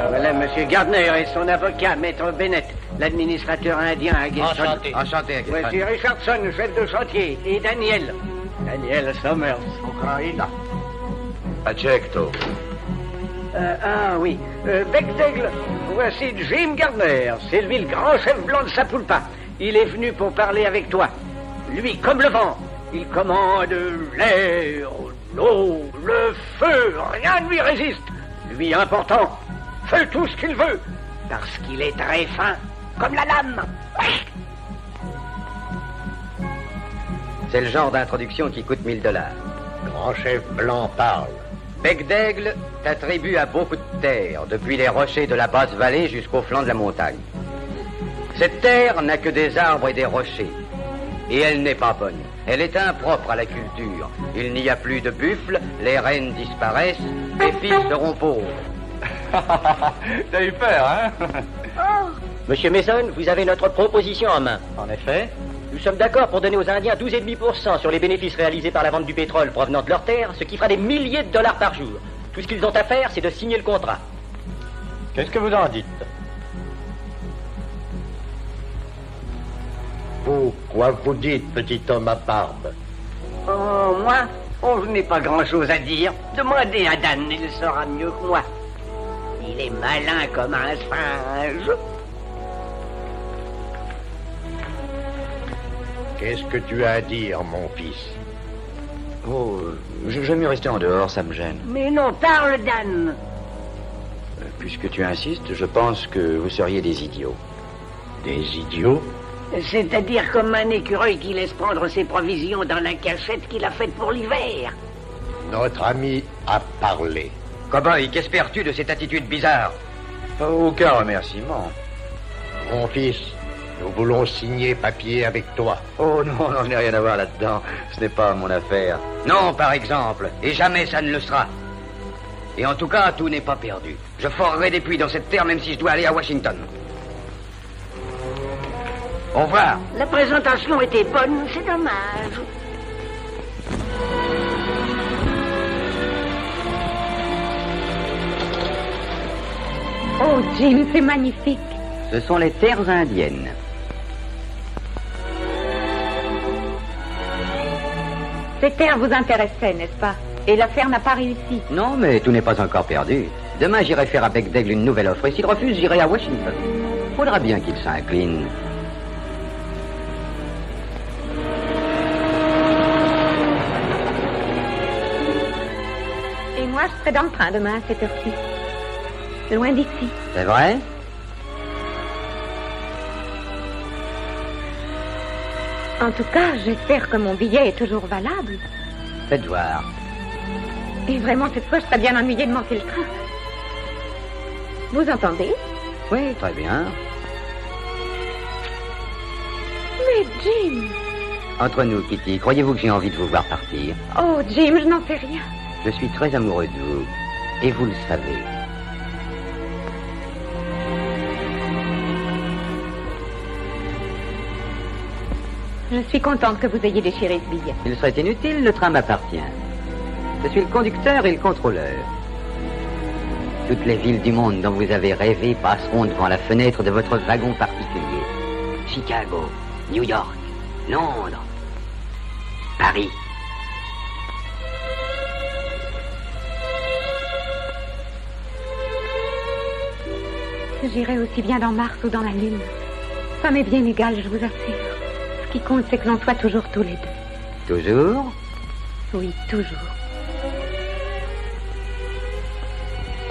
Voilà M. Gardner et son avocat, Maître Bennett, l'administrateur indien à Gibson. Enchanté. Enchanté, à Gibson. Voici Richardson, chef de chantier, et Daniel. Daniel Summers, Ucraïna. Accetto. Oui. Bechdel, voici Jim Gardner. C'est lui le grand chef blanc de Sapulpa. Il est venu pour parler avec toi. Lui, comme le vent, il commande l'air, l'eau, le feu. Rien ne lui résiste. Lui, important, fait tout ce qu'il veut. Parce qu'il est très fin. comme la lame. C'est le genre d'introduction qui coûte 1000 $. Grand chef blanc parle. Bec d'Aigle t'attribue à beaucoup de terre, depuis les rochers de la basse vallée jusqu'au flanc de la montagne. Cette terre n'a que des arbres et des rochers. Et elle n'est pas bonne. Elle est impropre à la culture. Il n'y a plus de buffles, les reines disparaissent, les fils seront pauvres. T'as eu peur, hein? Monsieur Mason, vous avez notre proposition en main. En effet. Nous sommes d'accord pour donner aux Indiens 12,5% sur les bénéfices réalisés par la vente du pétrole provenant de leurs terres, ce qui fera des milliers de dollars par jour. Tout ce qu'ils ont à faire, c'est de signer le contrat. Qu'est-ce que vous en dites? Vous, quoi vous dites, petit homme à barbe? Oh, moi? Oh, je n'ai pas grand-chose à dire. Demandez à Dan, il saura mieux que moi. Il est malin comme un singe. Qu'est-ce que tu as à dire, mon fils? Oh, j'aime mieux rester en dehors, ça me gêne. Mais non, parle, Dan. Puisque tu insistes, je pense que vous seriez des idiots. Des idiots? C'est-à-dire comme un écureuil qui laisse prendre ses provisions dans la cachette qu'il a faite pour l'hiver. Notre ami a parlé. Cowboy, qu'espères-tu de cette attitude bizarre? Aucun remerciement. Mon fils, nous voulons signer papier avec toi. Oh non, je n'ai rien à voir là-dedans. Ce n'est pas mon affaire. Non, par exemple. Et jamais ça ne le sera. Et en tout cas, tout n'est pas perdu. Je forerai des puits dans cette terre même si je dois aller à Washington. Au revoir. La présentation était bonne, c'est dommage. Oh, Jim, c'est magnifique. Ce sont les terres indiennes. Ces terres vous intéressaient, n'est-ce pas? Et l'affaire n'a pas réussi. Non, mais tout n'est pas encore perdu. Demain, j'irai faire à Bec d'Aigle une nouvelle offre. Et s'il refuse, j'irai à Washington. Faudra bien qu'il s'incline. Et moi, je serai dans le train demain à cette heure-ci. Loin d'ici. C'est vrai? En tout cas, j'espère que mon billet est toujours valable. Faites voir. Et vraiment, cette fois, je serais bien ennuyée de manquer le train. Vous entendez? Oui, très bien. Mais Jim... Entre nous, Kitty, croyez-vous que j'ai envie de vous voir partir? Oh, Jim, je n'en sais rien. Je suis très amoureux de vous. Et vous le savez. Je suis contente que vous ayez déchiré ce billet. Il serait inutile, le train m'appartient. Je suis le conducteur et le contrôleur. Toutes les villes du monde dont vous avez rêvé passeront devant la fenêtre de votre wagon particulier. Chicago, New York, Londres, Paris. J'irai aussi bien dans Mars ou dans la Lune. Ça m'est bien égal, je vous assure. Ce qui compte, c'est que l'on soit toujours tous les deux. Toujours? Oui, toujours.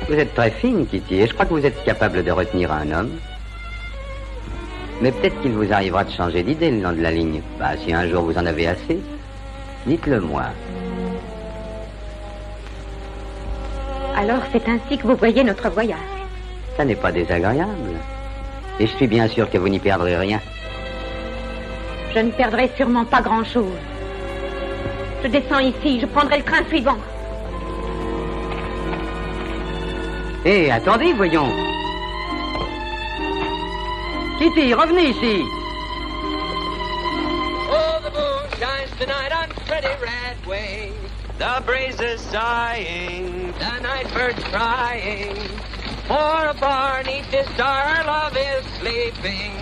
Vous êtes très fine, Kitty, et je crois que vous êtes capable de retenir un homme. Mais peut-être qu'il vous arrivera de changer d'idée le long de la ligne. Bah, si un jour vous en avez assez, dites-le moi. Alors, c'est ainsi que vous voyez notre voyage. Ça n'est pas désagréable. Et je suis bien sûr que vous n'y perdrez rien. Je ne perdrai sûrement pas grand-chose. Je descends ici, je prendrai le train suivant. Hé, attendez, voyons. Kitty, revenez ici. Oh, the moon shines tonight on pretty Red Wing. The breeze is sighing, the night bird's crying. For a bar neath this star, our love is sleeping,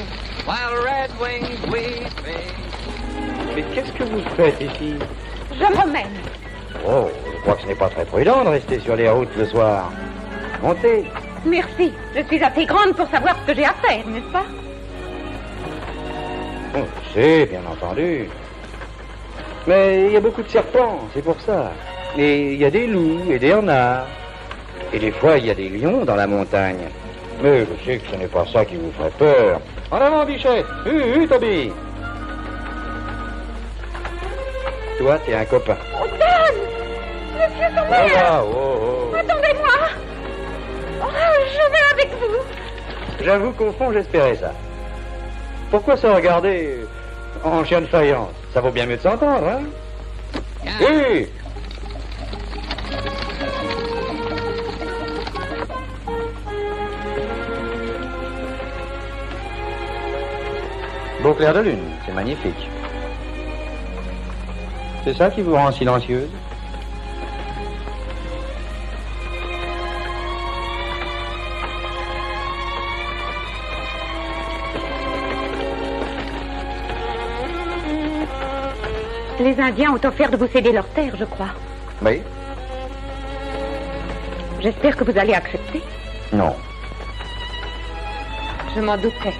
while Red Wing's weeping. Mais qu'est-ce que vous faites ici? Je m'emmène. Oh, je crois que ce n'est pas très prudent de rester sur les routes le soir. Montez. Merci. Je suis assez grande pour savoir ce que j'ai à faire, n'est-ce pas? Oh, je sais, bien entendu. Mais il y a beaucoup de serpents, c'est pour ça. Et il y a des loups et des renards. Et des fois, il y a des lions dans la montagne. Mais je sais que ce n'est pas ça qui vous ferait peur. En avant, Bichette. Toby. Toi, t'es un copain. Oh, Dan! Monsieur Sommer! Attendez-moi! Oh, je vais avec vous. J'avoue qu'au fond, j'espérais ça. Pourquoi se regarder en chien de faïence? Ça vaut bien mieux de s'entendre, hein? Hé! Beau clair de lune, c'est magnifique. C'est ça qui vous rend silencieuse? Les Indiens ont offert de vous céder leur terre, je crois. Oui. J'espère que vous allez accepter. Non. Je m'en doutais.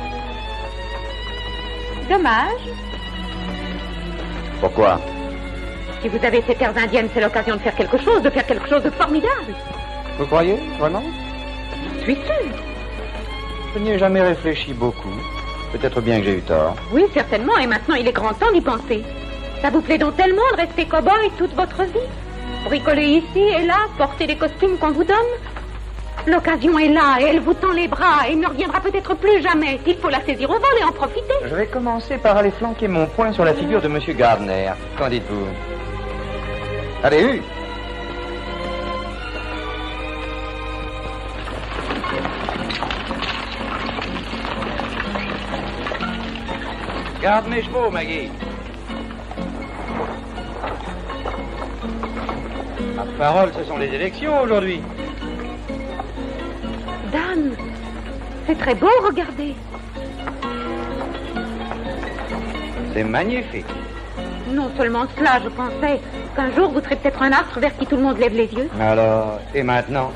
Dommage. Pourquoi? Si vous avez ces terres indiennes, c'est l'occasion de faire quelque chose de formidable. Vous croyez, vraiment? Je suis sûre. Je n'y ai jamais réfléchi beaucoup. Peut-être bien que j'ai eu tort. Oui, certainement, et maintenant il est grand temps d'y penser. Ça vous plaît donc tellement de rester cow-boy toute votre vie? Bricoler ici et là, porter les costumes qu'on vous donne? L'occasion est là et elle vous tend les bras et ne reviendra peut-être plus jamais. Il faut la saisir au vol et en profiter. Je vais commencer par aller flanquer mon poing sur la figure de Monsieur Gardner. Qu'en dites-vous? Allez, Garde mes chevaux, Maggie. Ma parole, ce sont les élections aujourd'hui. Dan, c'est très beau, regardez. C'est magnifique. Non seulement cela, je pensais qu'un jour vous serez peut-être un astre vers qui tout le monde lève les yeux. Alors, et maintenant?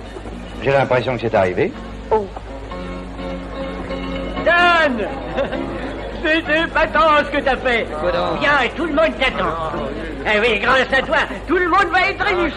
J'ai l'impression que c'est arrivé. Oh. Dan! C'est épatant ce que t'as fait. Bien, tout le monde t'attend. Eh oui, grâce à toi, tout le monde va être riche.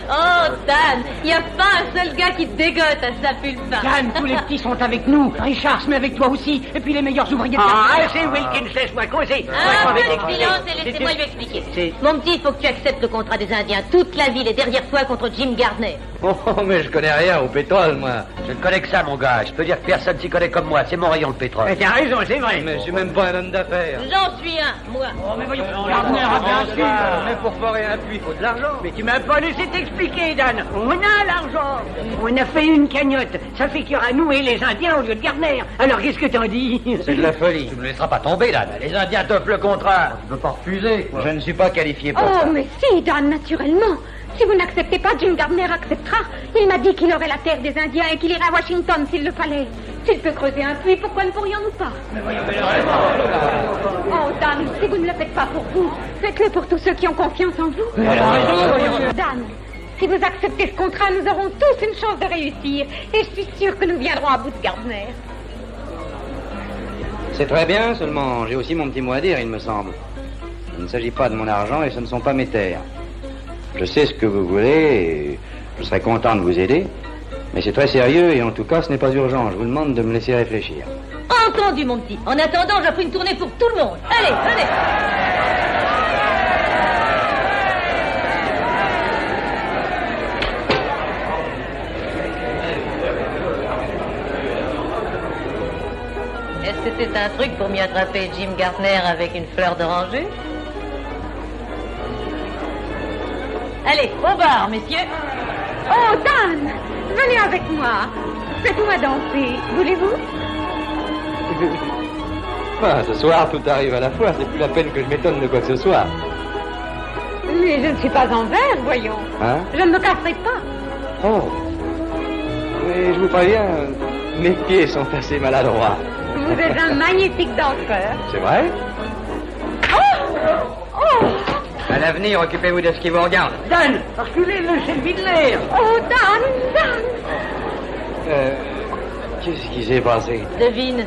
Oh, Dan, il n'y a pas un seul gars qui te dégote à sa pulpa. Dan, tous les petits sont avec nous. Richard se met avec toi aussi. Et puis les meilleurs ouvriers de Ah, c'est Wilkins, laisse-moi causer. Un peu de silence et laissez-moi lui expliquer. Mon petit, il faut que tu acceptes le contrat des Indiens. Toute la ville est derrière toi contre Jim Gardner. Oh, mais je connais rien au pétrole, moi. Je ne connais que ça, mon gars. Je peux dire que personne s'y connaît comme moi. C'est mon rayon, le pétrole. T'as raison, c'est vrai. Mais je suis même pas un homme d'affaires. J'en suis un, moi. Oh, mais voyons, Gardner a bien sûr. Mais pour forer un puits, il faut de l'argent. Mais tu m'as pas laissé t'expliquer, Dan. On a l'argent. On a fait une cagnotte. Ça fait qu'il y aura nous et les Indiens au lieu de Gardner. Alors qu'est-ce que t'en dis? C'est de la folie. Tu ne me laisseras pas tomber, Dan. Les Indiens t'offrent le contrat. Je ne peux pas refuser, quoi. Je ne suis pas qualifié pour ça. Oh, mais si, Dan, naturellement. Si vous n'acceptez pas, Jim Gardner acceptera. Il m'a dit qu'il aurait la terre des Indiens et qu'il irait à Washington s'il le fallait. S'il peut creuser un puits, pourquoi ne pourrions-nous pas? Oh, Dan, si vous ne le faites pas pour vous, faites-le pour tous ceux qui ont confiance en vous. Dan, si vous acceptez ce contrat, nous aurons tous une chance de réussir. Et je suis sûre que nous viendrons à bout de Gardner. C'est très bien, seulement j'ai aussi mon petit mot à dire, il me semble. Il ne s'agit pas de mon argent et ce ne sont pas mes terres. Je sais ce que vous voulez et je serais content de vous aider, mais c'est très sérieux et en tout cas ce n'est pas urgent. Je vous demande de me laisser réfléchir. Entendu, mon petit. En attendant, j'offre une tournée pour tout le monde. Allez, allez. Est-ce que c'est un truc pour m'y attraper Jim Gardner avec une fleur d'oranger? Allez, au bar, messieurs. Oh, Dan, venez avec moi. Faites-moi danser. Voulez-vous? Ce soir, tout arrive à la fois. C'est plus la peine que je m'étonne de quoi que ce soit. Mais je ne suis pas en verre, voyons. Hein? Je ne me casserai pas. Oh. Mais je vous préviens, mes pieds sont assez maladroits. Vous êtes un magnifique danseur. C'est vrai? Oh! À l'avenir, occupez-vous de ce qui vous regarde. Dan, reculez-le, c'est le Midler. Oh, Dan! Qu'est-ce qui s'est passé? Devine.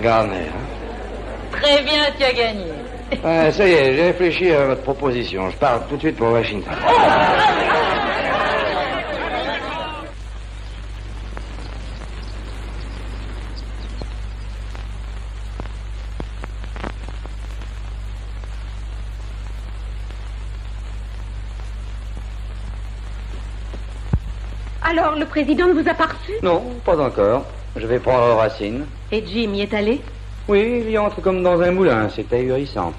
Gardner, hein? Très bien, tu as gagné. Ça y est, j'ai réfléchi à votre proposition. Je pars tout de suite pour Washington. Alors, le président ne vous a pas reçu? Non, pas encore. Je vais prendre Racine. Et Jim y est allé? Oui, il y entre comme dans un moulin, c'est ahurissant.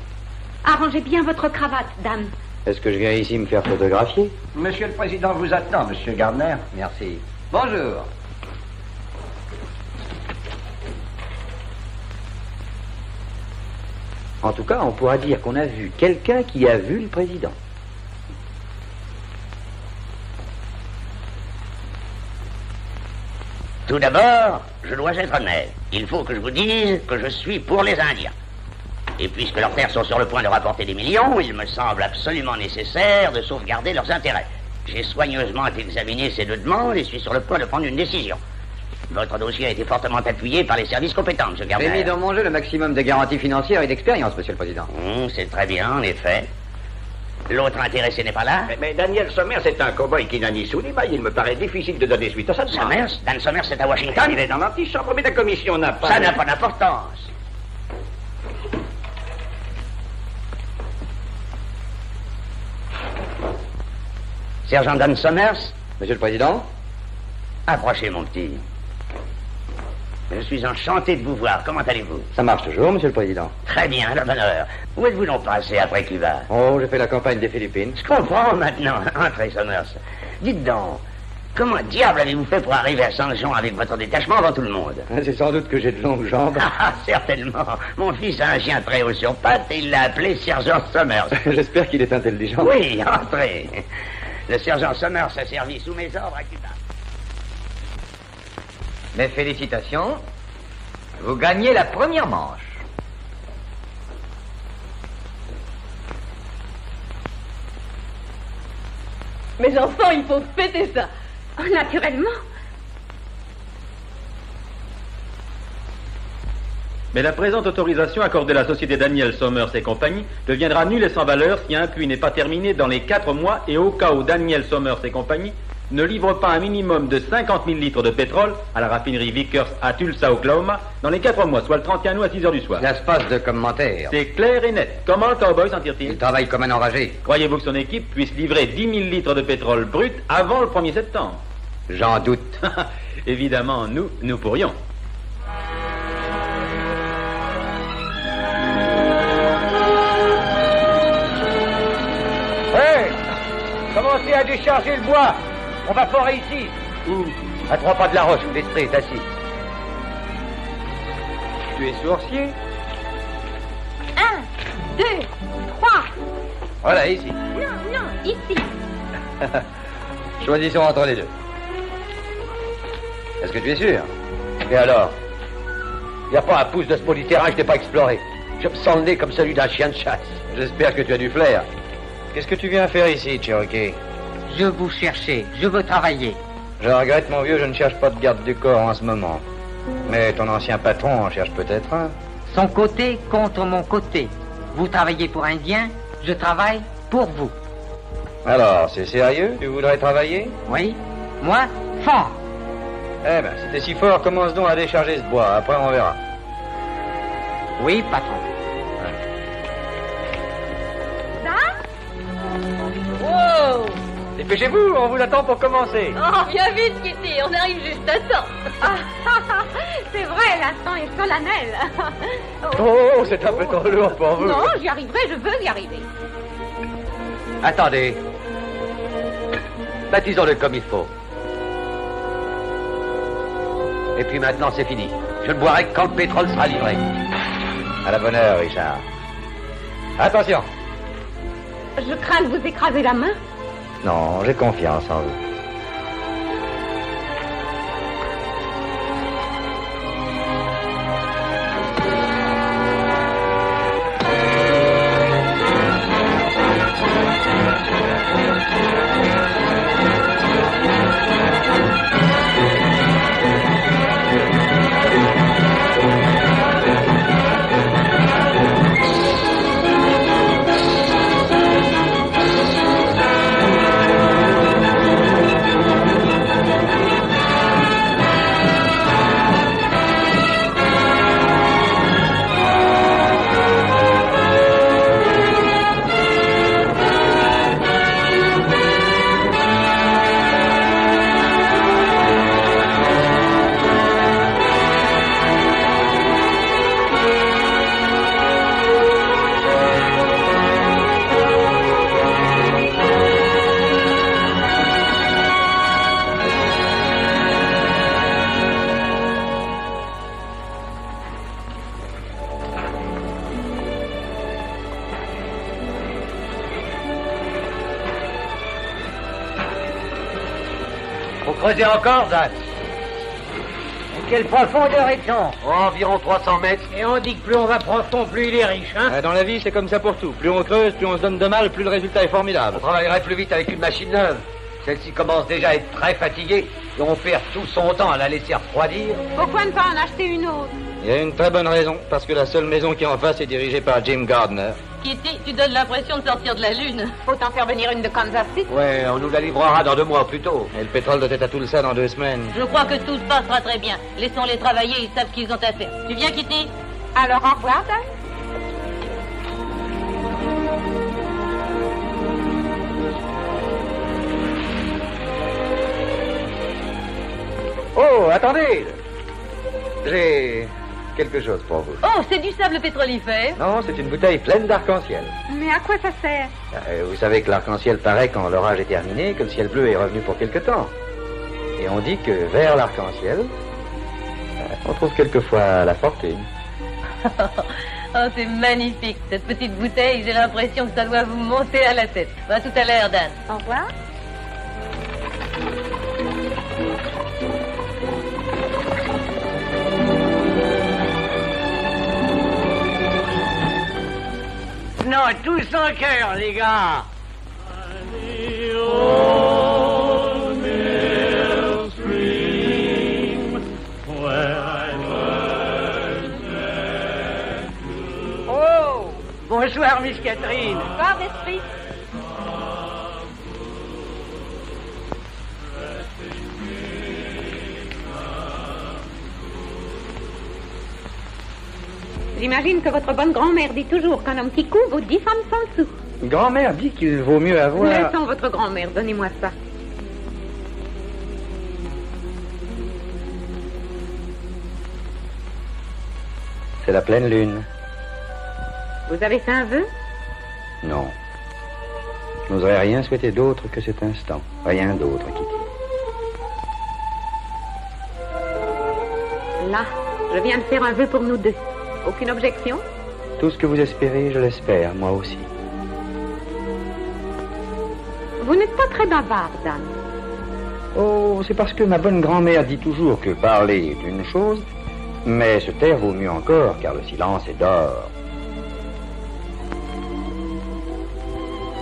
Arrangez bien votre cravate, dame. Est-ce que je viens ici me faire photographier? Monsieur le Président vous attend, Monsieur Gardner. Merci. Bonjour. En tout cas, on pourra dire qu'on a vu quelqu'un qui a vu le président. Tout d'abord, je dois être honnête. Il faut que je vous dise que je suis pour les Indiens. Et puisque leurs terres sont sur le point de rapporter des millions, il me semble absolument nécessaire de sauvegarder leurs intérêts. J'ai soigneusement examiné ces deux demandes et suis sur le point de prendre une décision. Votre dossier a été fortement appuyé par les services compétents, M. Gardner. J'ai mis dans mon jeu le maximum de garanties financières et d'expérience, Monsieur le Président. C'est très bien, en effet. L'autre intéressé n'est pas là? Mais Daniel Somers est un cow-boy qui n'a ni sou ni maille. Il me paraît difficile de donner suite à ça. Dan Somers, c'est à Washington. Il est dans l'antichambre, mais la commission n'a pas... Ça n'a pas d'importance. Sergent Dan Somers? Monsieur le Président? Approchez, mon petit. Je suis enchanté de vous voir. Comment allez-vous? Ça marche toujours, Monsieur le Président. Très bien, à la bonne heure. Où êtes-vous donc passé après Cuba? Oh, j'ai fait la campagne des Philippines. Je comprends maintenant. Entrez, Somers. Dites donc, comment diable avez-vous fait pour arriver à San Jean avec votre détachement avant tout le monde? C'est sans doute que j'ai de longues jambes. Ah, certainement. Mon fils a un chien très haut sur pattes et il l'a appelé Sergent Somers. J'espère qu'il est intelligent. Oui, entrez. Le sergent Somers a servi sous mes ordres à Cuba. Mes félicitations. Vous gagnez la première manche. Mes enfants, il faut fêter ça. Naturellement. Mais la présente autorisation accordée à la société Daniel Somers et compagnie deviendra nulle et sans valeur si un puits n'est pas terminé dans les 4 mois et au cas où Daniel Somers et compagnie ne livre pas un minimum de 50 000 litres de pétrole à la raffinerie Vickers à Tulsa, Oklahoma, dans les 4 mois, soit le 31 août à 6 heures du soir. Ça se passe de commentaires. C'est clair et net. Comment le cowboy s'en tire-t-il? Il travaille comme un enragé. Croyez-vous que son équipe puisse livrer 10 000 litres de pétrole brut avant le 1er septembre? J'en doute. Évidemment, nous pourrions. Hey! Commencez à décharger le bois. On va forer ici. Où? À 3 pas de la roche, où l'esprit est assis. Tu es sourcier? 1, 2, 3. Voilà, ici. Non, ici. Choisissons entre les deux. Est-ce que tu es sûr? Et alors? Il n'y a pas un pouce de ce bout du terrain que je n'ai pas exploré. Je me sens le nez comme celui d'un chien de chasse. J'espère que tu as du flair. Qu'est-ce que tu viens faire ici, Cherokee? Je vous cherchais. Je veux travailler. Je regrette, mon vieux, je ne cherche pas de garde du corps en ce moment. Mais ton ancien patron en cherche peut-être un. Son côté contre mon côté. Vous travaillez pour Indien, je travaille pour vous. Alors, c'est sérieux? Tu voudrais travailler? Oui. Moi, fort. Eh ben, si t'es si fort, commence donc à décharger ce bois. Après, on verra. Oui, patron. Wow! Dépêchez-vous, on vous attend pour commencer. Oh, viens vite, Kitty, on arrive juste à temps. C'est vrai, l'instant est solennel. Oh, c'est un peu trop lourd pour vous. Non, j'y arriverai, je veux y arriver. Attendez. Baptisons-le comme il faut. Et puis maintenant, c'est fini. Je ne boirai que quand le pétrole sera livré. À la bonne heure, Richard. Attention. Je crains de vous écraser la main. Non, j'ai confiance en vous. creuser encore, Dan? Quelle profondeur est-on? Environ 300 mètres. Et on dit que plus on va profond, plus il est riche, hein? Dans la vie, c'est comme ça pour tout. Plus on creuse, plus on se donne de mal, plus le résultat est formidable. On travaillerait plus vite avec une machine neuve. Celle-ci commence déjà à être très fatiguée et on perd tout son temps à la laisser refroidir. Pourquoi ne pas en acheter une autre? Il y a une très bonne raison, parce que la seule maison qui est en face est dirigée par Jim Gardner. Kitty, tu donnes l'impression de sortir de la Lune. Faut en faire venir une de Kansas City. Ouais, on nous la livrera dans 2 mois plus tôt. Et le pétrole doit être à Tulsa dans 2 semaines. Je crois que tout se passera très bien. Laissons-les travailler, ils savent ce qu'ils ont à faire. Tu viens, Kitty? Alors au revoir, Dan. Oh, attendez! J'ai quelque chose pour vous. Oh, c'est du sable pétrolifère. Non, c'est une bouteille pleine d'arc-en-ciel. Mais à quoi ça sert? Vous savez que l'arc-en-ciel paraît quand l'orage est terminé, que le ciel bleu est revenu pour quelque temps. Et on dit que vers l'arc-en-ciel, on trouve quelquefois la fortune. Oh, c'est magnifique. Cette petite bouteille, j'ai l'impression que ça doit vous monter à la tête. À tout à l'heure, Dan. Au revoir. Non, tous en cœur, les gars. Oh, bonsoir, Miss Catherine. Bonsoir, d'esprit. J'imagine que votre bonne grand-mère dit toujours qu'un homme qui coud vaut 10 femmes sans le sou. Grand-mère dit qu'il vaut mieux avoir... Laissons votre grand-mère, donnez-moi ça. C'est la pleine lune. Vous avez fait un vœu? Non. Je n'oserais rien souhaiter d'autre que cet instant. Rien d'autre, Kitty. Là, je viens de faire un vœu pour nous deux. Aucune objection? Tout ce que vous espérez, je l'espère, moi aussi. Vous n'êtes pas très bavard, Dan. Oh, c'est parce que ma bonne grand-mère dit toujours que parler est une chose, mais se taire vaut mieux encore, car le silence est d'or.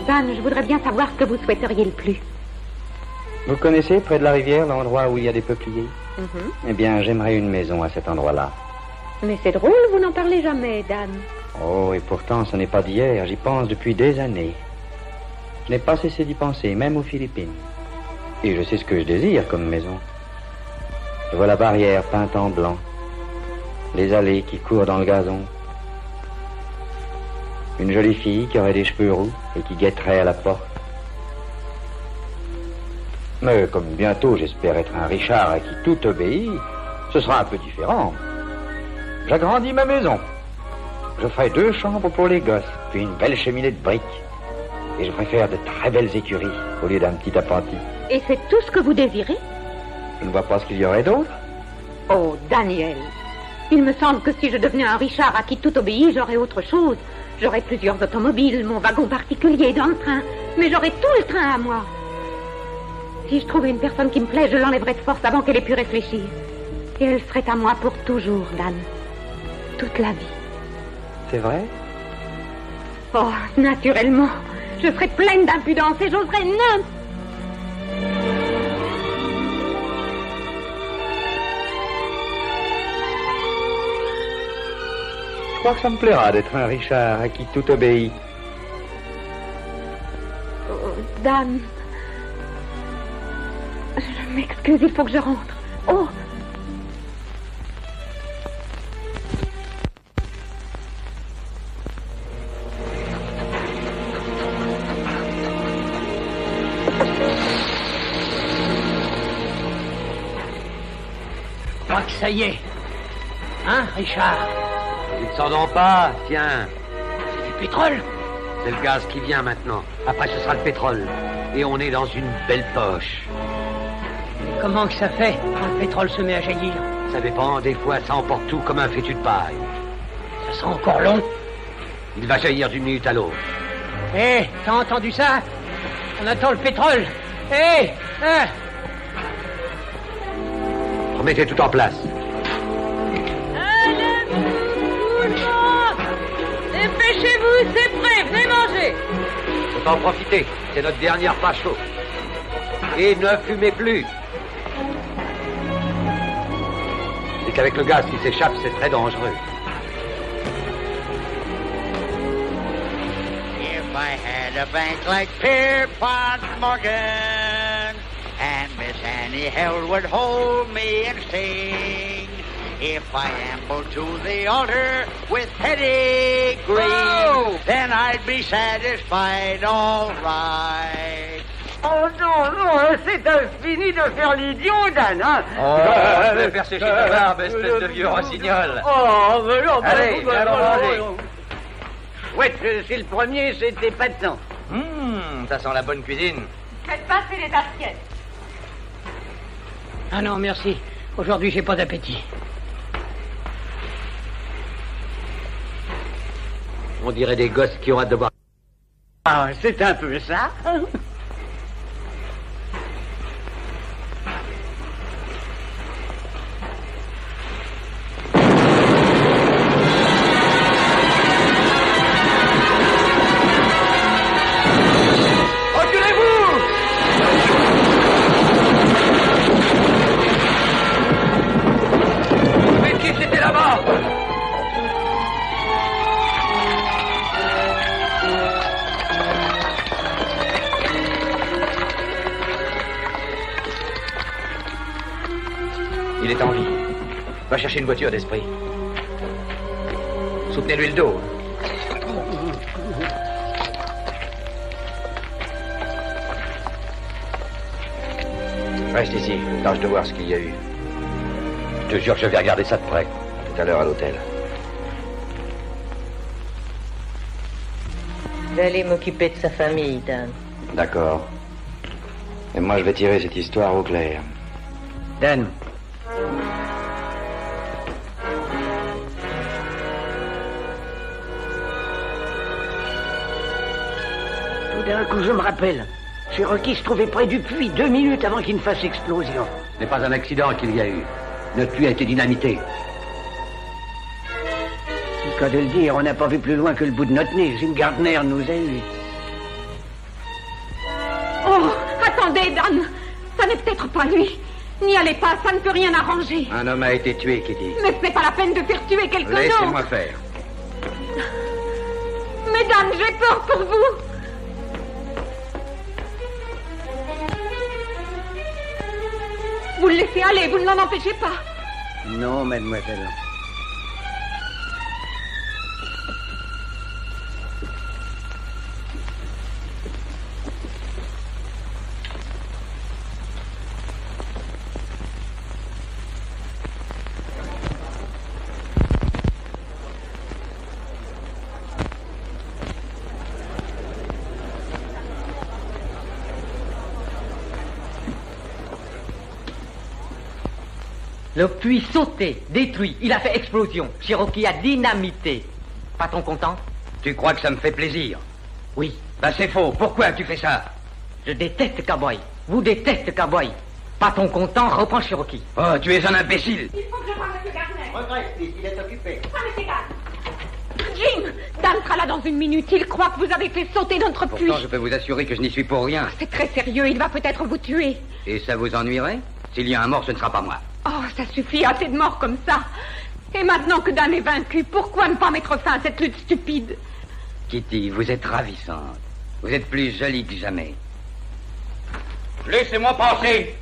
Dan, je voudrais bien savoir ce que vous souhaiteriez le plus. Vous connaissez, près de la rivière, l'endroit où il y a des peupliers? Eh bien, j'aimerais une maison à cet endroit-là. Mais c'est drôle, vous n'en parlez jamais, Dan. Oh, et pourtant, ce n'est pas d'hier, j'y pense depuis des années. Je n'ai pas cessé d'y penser, même aux Philippines. Et je sais ce que je désire comme maison. Je vois la barrière peinte en blanc, les allées qui courent dans le gazon, une jolie fille qui aurait des cheveux roux et qui guetterait à la porte. Mais comme bientôt j'espère être un Richard à qui tout obéit, ce sera un peu différent. J'agrandis ma maison. Je ferai 2 chambres pour les gosses, puis une belle cheminée de briques. Et je préfère de très belles écuries au lieu d'un petit appentis. Et c'est tout ce que vous désirez? Je ne vois pas ce qu'il y aurait d'autre. Oh, Daniel, il me semble que si je devenais un Richard à qui tout obéit, j'aurais autre chose. J'aurais plusieurs automobiles, mon wagon particulier dans le train, mais j'aurais tout le train à moi. Si je trouvais une personne qui me plaît, je l'enlèverais de force avant qu'elle ait pu réfléchir. Et elle serait à moi pour toujours, Dan. Toute la vie. C'est vrai? Oh, naturellement. Je serais pleine d'impudence et j'oserais n'importe... Je crois que ça me plaira d'être un Richard à qui tout obéit. Oh, Dan... Je m'excuse, il faut que je rentre. Oh! Je crois que ça y est. Hein, Richard? Tu ne s'en pas, tiens. C'est du pétrole? C'est le gaz qui vient maintenant. Après, ce sera le pétrole. Et on est dans une belle poche. Comment que ça fait quand le pétrole se met à jaillir? Ça dépend, des fois ça emporte tout comme un fétu de paille. Ça sera encore long? Il va jaillir d'une minute à l'autre. Hé, t'as entendu ça? On attend le pétrole. Hé, hein? Remettez tout en place. Allez, tout le monde! Dépêchez-vous, c'est prêt, venez manger! Faut en profiter, c'est notre dernier repas chaud. Et ne fumez plus. C'est qu'avec le gaz qui s'échappe, c'est très dangereux. If I had a bank like Pierpont Morgan, and Miss Annie Held would hold me and sing, if I ambled to the altar with pedigree, then I'd be satisfied, all right. Oh non, non, c'est fini de faire l'idiot, Dan, hein? Je vais faire sécher ta barbe, espèce de vieux rossignol. Oh, mais non, allez, allons manger. Ouais, c'est le premier, c'était pas de temps. Ça sent la bonne cuisine. Faites passer les assiettes. Ah non, merci. Aujourd'hui, j'ai pas d'appétit. On dirait des gosses qui ont hâte de boire. Ah, c'est un peu ça. Il est en vie. Va chercher une voiture d'esprit. Soutenez-lui le dos. Reste ici. Tâche de voir ce qu'il y a eu. Je te jure que je vais regarder ça de près. Tout à l'heure à l'hôtel. J'allais m'occuper de sa famille, Dan. D'accord. Et moi, je vais tirer cette histoire au clair. Dan. Tout d'un coup, je me rappelle. Cherokee se trouvait près du puits 2 minutes avant qu'il ne fasse explosion. Ce n'est pas un accident qu'il y a eu. Notre puits a été dynamité. C'est le cas de le dire, on n'a pas vu plus loin que le bout de notre nez. Jim Gardner nous a eu. Oh, attendez, Dan. Ça n'est peut-être pas lui. N'y allez pas, ça ne peut rien arranger. Un homme a été tué, Kitty. Mais ce n'est pas la peine de faire tuer quelqu'un d'autre. Laissez-moi faire. Mais Dan, j'ai peur pour vous. Vous le laissez aller, vous ne l'en empêchez pas. Non, mademoiselle. Le puits sauté, détruit, il a fait explosion. Cherokee a dynamité. Pas-t-on content? Tu crois que ça me fait plaisir? Oui. Ben c'est faux. Pourquoi tu fais ça? Je déteste Cowboy. Vous détestez Cowboy. Pas-ton content, reprends Cherokee. Oh, tu es un imbécile. Il faut que je parle à M. Gardner. Regrette, il est occupé. Ça m'est égal. Jim, Dan sera là dans 1 minute. Il croit que vous avez fait sauter notre puits. Pourtant, je peux vous assurer que je n'y suis pour rien. C'est très sérieux, il va peut-être vous tuer. Et ça vous ennuierait? S'il y a un mort, ce ne sera pas moi. Oh, ça suffit, assez de morts comme ça. Et maintenant que Dan est vaincu, pourquoi ne pas mettre fin à cette lutte stupide? Kitty, vous êtes ravissante. Vous êtes plus jolie que jamais. Laissez-moi passer.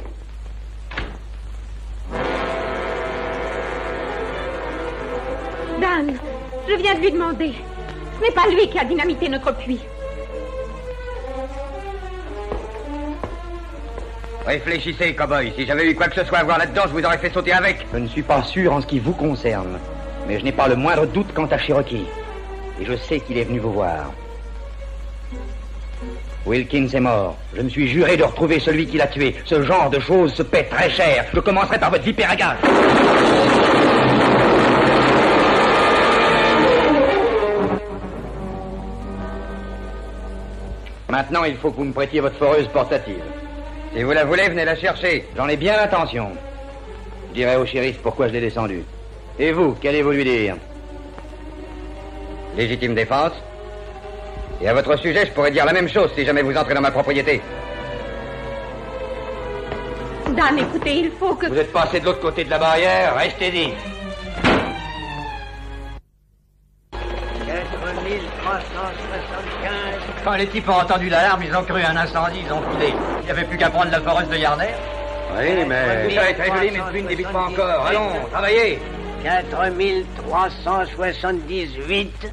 Dan, je viens de lui demander. Ce n'est pas lui qui a dynamité notre puits. Réfléchissez, cow-boy. Si j'avais eu quoi que ce soit à voir là-dedans, je vous aurais fait sauter avec. Je ne suis pas sûr en ce qui vous concerne, mais je n'ai pas le moindre doute quant à Cherokee. Et je sais qu'il est venu vous voir. Wilkins est mort. Je me suis juré de retrouver celui qui l'a tué. Ce genre de choses se paie très cher. Je commencerai par votre vipère à gaz. Maintenant, il faut que vous me prêtiez votre foreuse portative. Si vous la voulez, venez la chercher. J'en ai bien l'intention. Je dirai au shérif pourquoi je l'ai descendu. Et vous, qu'allez-vous lui dire? Légitime défense. Et à votre sujet, je pourrais dire la même chose si jamais vous entrez dans ma propriété. Dan, écoutez, il faut que... Vous êtes passé de l'autre côté de la barrière, restez dit. 4375. Quand les types ont entendu l'alarme, ils ont cru un incendie, ils ont filé. Il n'y avait plus qu'à prendre la foreuse de Yarner. Oui, mais... Ça va être réglé, mais le puits ne débite pas encore. Allons, travaillez. 4378.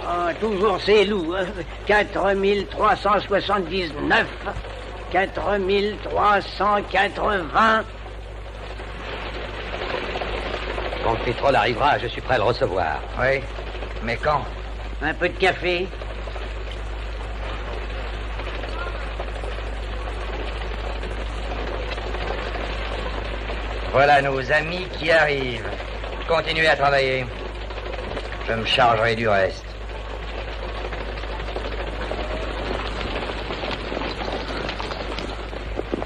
Ah, toujours ces loups. 4379. 4380. Quand le pétrole arrivera, je suis prêt à le recevoir. Oui, mais quand? Un peu de café. Voilà nos amis qui arrivent. Continuez à travailler. Je me chargerai du reste.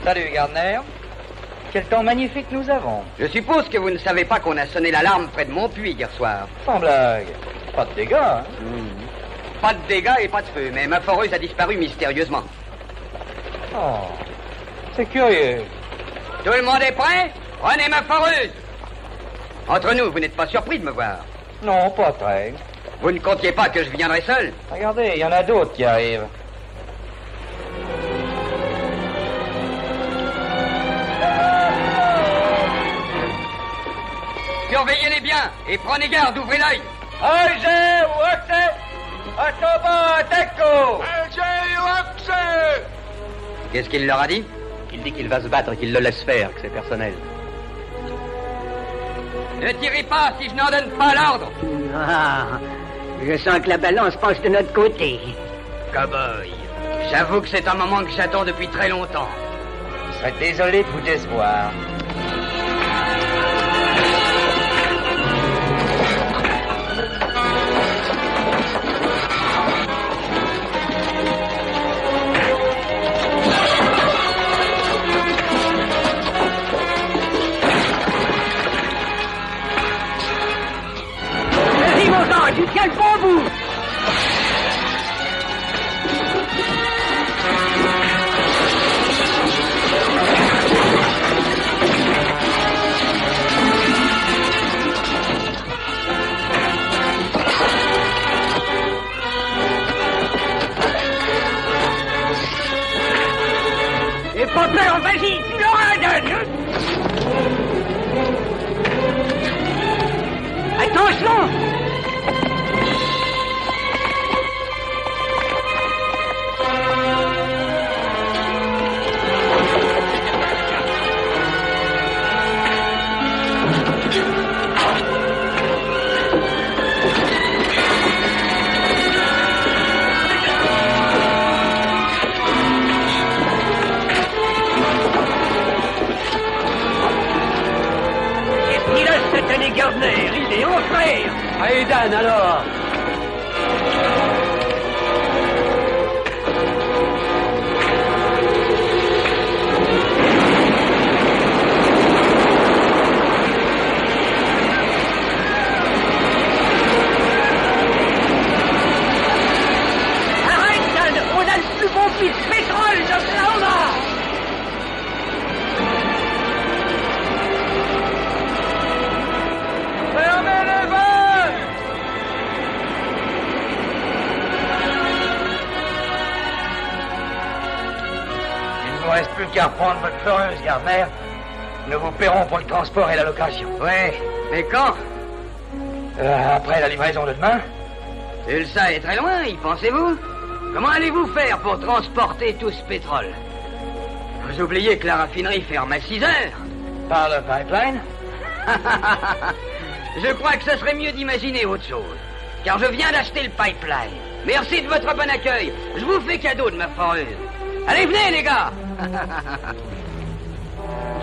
Salut, Gardner. Quel temps magnifique nous avons. Je suppose que vous ne savez pas qu'on a sonné l'alarme près de mon puits hier soir. Sans blague. Pas de dégâts, hein? Pas de dégâts et pas de feu, mais ma foreuse a disparu mystérieusement. Oh, c'est curieux. Tout le monde est prêt? Prenez ma foreuse. Entre nous, vous n'êtes pas surpris de me voir? Non, pas très. Vous ne comptiez pas que je viendrais seul? Regardez, il y en a d'autres qui arrivent. Surveillez-les bien et prenez garde, ouvrez l'œil. Qu'est-ce qu'il leur a dit? Il dit qu'il va se battre et qu'il le laisse faire, que c'est personnel. Ne tirez pas si je n'en donne pas l'ordre. Ah, je sens que la balance passe de notre côté. Cowboy, j'avoue que c'est un moment que j'attends depuis très longtemps. Je serais désolé de vous décevoir. Tu tiens le bon bout. Et pas peur, vas-y, tu l'auras, Dan. Attention! Gardner, il est en frère. Allez, Dan, alors. Arrête, Dan, on a le plus bon puits de pétrole de Oklahoma. Il ne vous reste plus qu'à reprendre votre foreuse, Gardner. Nous vous paierons pour le transport et la location. Ouais, mais quand? Après la livraison de demain. Tulsa est très loin, y pensez-vous? Comment allez-vous faire pour transporter tout ce pétrole? Vous oubliez que la raffinerie ferme à 6 heures. Par le pipeline? Je crois que ce serait mieux d'imaginer autre chose. Car je viens d'acheter le pipeline. Merci de votre bon accueil. Je vous fais cadeau de ma foreuse. Allez, venez, les gars.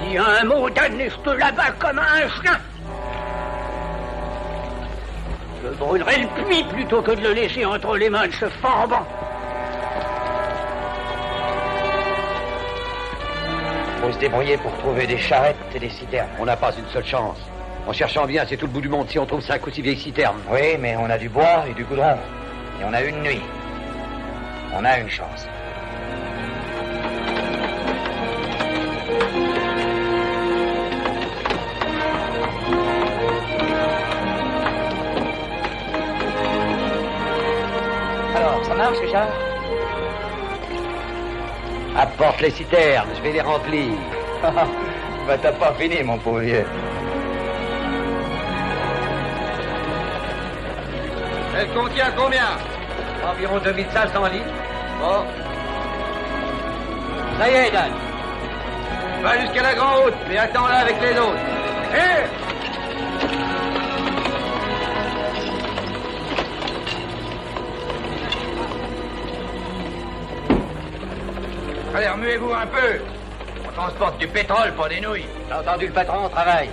Dis un mot, Dan, et je te l'abat comme un chien. Je brûlerai le puits plutôt que de le laisser entre les mains de ce forban. Faut se débrouiller pour trouver des charrettes et des citernes. On n'a pas une seule chance. En cherchant bien, c'est tout le bout du monde si on trouve 5 ou 6 vieilles citernes. Oui, mais on a du bois et du goudron. Et on a une nuit. On a une chance. Alors, ça marche, Richard? Apporte les citernes, je vais les remplir. Bah, t'as pas fini, mon pauvre vieux. Elle contient combien? Environ 2500 litres. Bon. Ça y est, Dan. Va jusqu'à la grande route, et attends-la avec les autres. Hé! Allez, remuez-vous un peu. On transporte du pétrole, pas des nouilles. T'as entendu le patron au travail?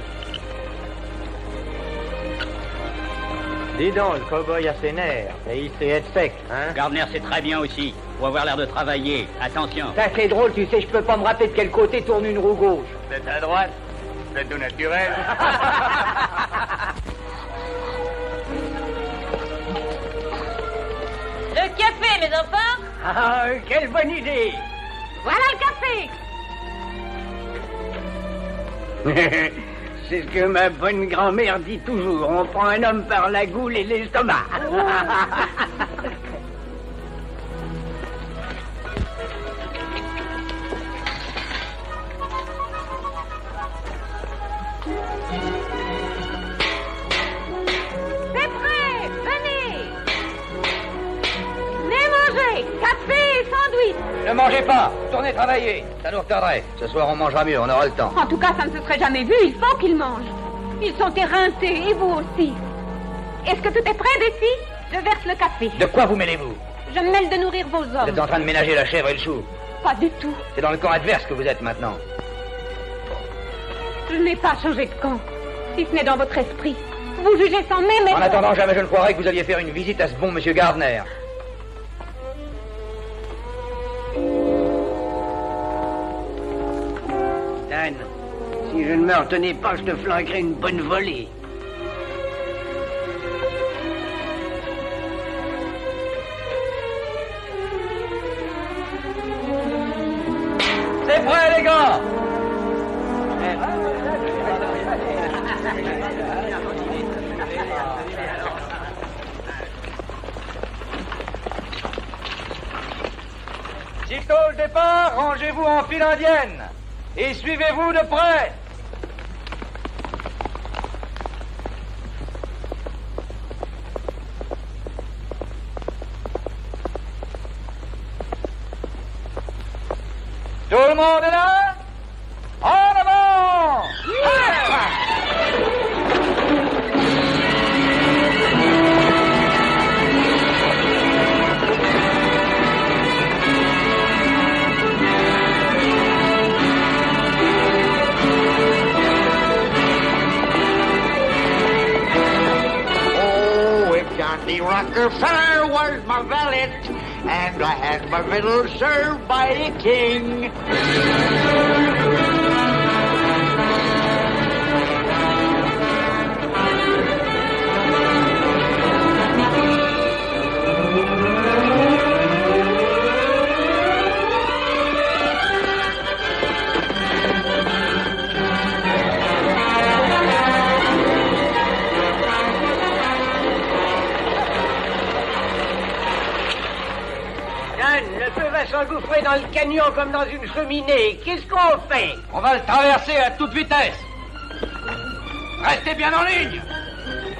Dis donc, le cow-boy a ses nerfs, et il sait être sec, hein? Gardner, c'est très bien aussi. Faut avoir l'air de travailler. Attention. Ça, c'est drôle, tu sais, je peux pas me rappeler de quel côté tourne une roue gauche. C'est à droite. C'est tout naturel. Le café, mes enfants? Ah, quelle bonne idée! Voilà le café. C'est ce que ma bonne grand-mère dit toujours. On prend un homme par la goule et l'estomac. C'est prêt, venez. Venez manger, café et sandwich. Ne mangez pas, tournez travailler. Ça nous retarderait. Ce soir, on mangera mieux, on aura le temps. En tout cas, ça ne se serait jamais vu, il faut qu'ils mangent. Ils sont éreintés, et vous aussi. Est-ce que tout est prêt, Bessie? Je verse le café. De quoi vous mêlez-vous? Je me mêle de nourrir vos hommes. Vous êtes en train de ménager la chèvre et le chou. Pas du tout. C'est dans le camp adverse que vous êtes maintenant. Je n'ai pas changé de camp, si ce n'est dans votre esprit. Vous jugez sans même... En attendant, jamais je ne croirais que vous alliez faire une visite à ce bon monsieur Gardner. Dan, si je ne me retenais pas, je te flanquerais une bonne volée. C'est prêt, les gars! Sitôt le départ, rangez-vous en file indienne et suivez-vous de près. Tout le monde est là? En avant! Oh, if Johnny Rockefeller was my valet, and I had my fiddle served by a king. Le feu va s'engouffrer dans le canyon comme dans une cheminée. Qu'est-ce qu'on fait? On va le traverser à toute vitesse. Restez bien en ligne.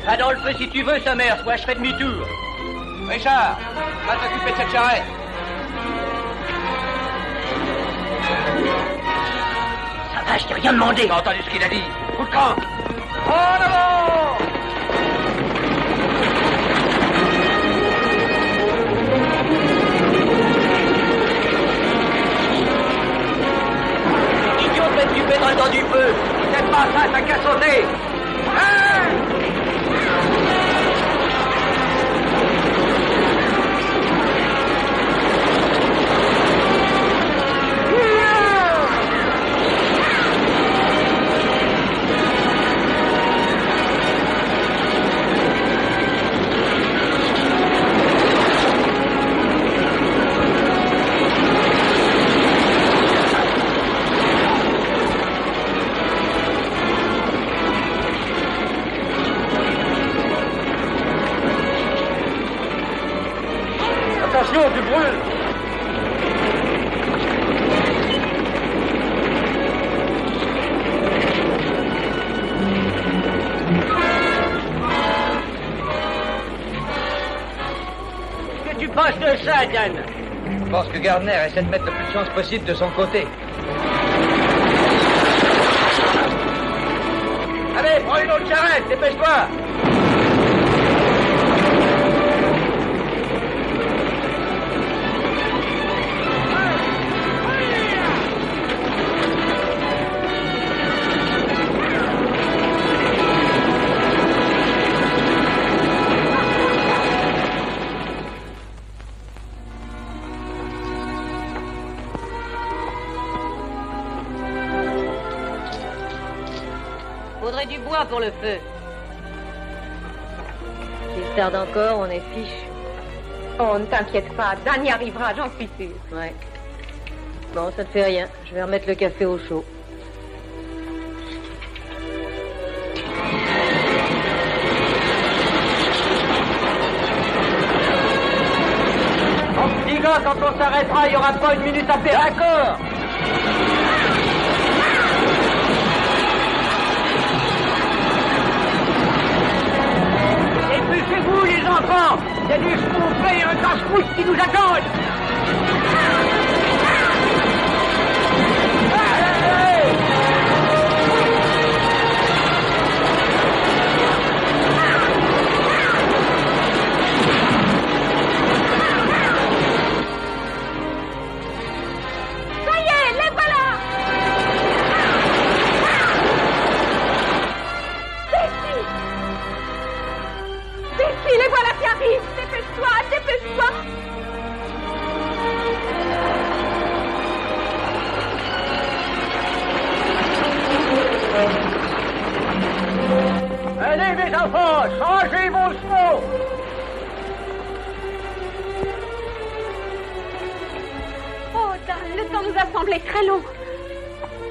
Va dans le feu si tu veux, sa mère, soit je fais demi-tour. Richard, va t'occuper de cette charrette. Ça va, je t'ai rien demandé. T'as entendu ce qu'il a dit? Coup de camp. En avant! Mettre du pétrole dans du feu. C'est pas ça, t'as qu'à sauter. toujours du brûle. Qu'est-ce que tu penses de ça, Dan? Je pense que Gardner essaie de mettre le plus de chance possible de son côté. Allez, prends une autre charrette, dépêche-toi. Faudrait du bois pour le feu. S'il tarde encore, on est fichu. Oh, ne t'inquiète pas, Dan y arrivera, j'en suis sûre. Ouais. Bon, ça ne fait rien. Je vais remettre le café au chaud. Mon petit gars, quand on s'arrêtera, il n'y aura pas une minute à perdre. D'accord. Dépêchez-vous, les enfants. Il y a du schtroumpf et un casse-couche qui nous attendent. Les voilà qui arrivent. Dépêche-toi, dépêche-toi. Allez, mes enfants, changez vos chevaux. Oh, Dan, le temps nous a semblé très long.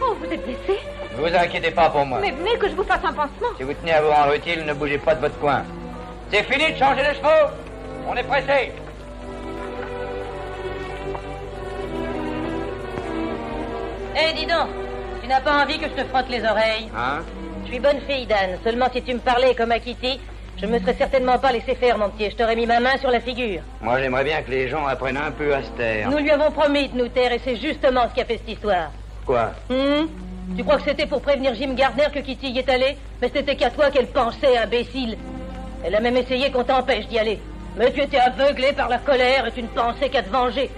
Oh, vous êtes blessé? Ne vous inquiétez pas pour moi. Mais venez que je vous fasse un pansement. Si vous tenez à vous rendre utile, ne bougez pas de votre coin. C'est fini de changer les chevaux. On est pressé. Eh, dis donc, tu n'as pas envie que je te frotte les oreilles? Hein? Je suis bonne fille, Dan. Seulement si tu me parlais comme à Kitty, je me serais certainement pas laissé faire, mon petit, et je t'aurais mis ma main sur la figure. Moi, j'aimerais bien que les gens apprennent un peu à se taire. Nous lui avons promis de nous taire, et c'est justement ce qui a fait cette histoire. Quoi? Tu crois que c'était pour prévenir Jim Gardner que Kitty y est allée? Mais c'était qu'à toi qu'elle pensait, imbécile. Elle a même essayé qu'on t'empêche d'y aller. Mais tu étais aveuglé par la colère et tu ne pensais qu'à te venger.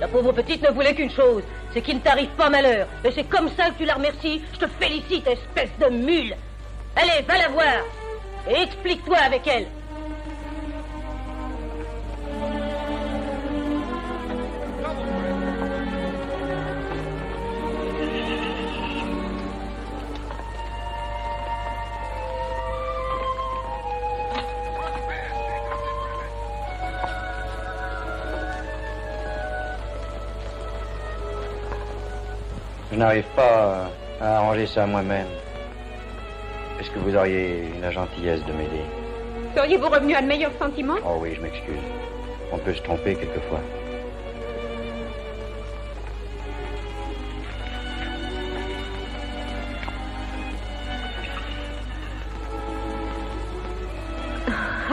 La pauvre petite ne voulait qu'une chose, c'est qu'il ne t'arrive pas malheur. Et c'est comme ça que tu la remercies. Je te félicite, espèce de mule. Allez, va la voir. Et explique-toi avec elle. Je n'arrive pas à arranger ça moi-même. Est-ce que vous auriez la gentillesse de m'aider? Seriez-vous revenu à de meilleurs sentiments? Oh oui, je m'excuse. On peut se tromper quelquefois.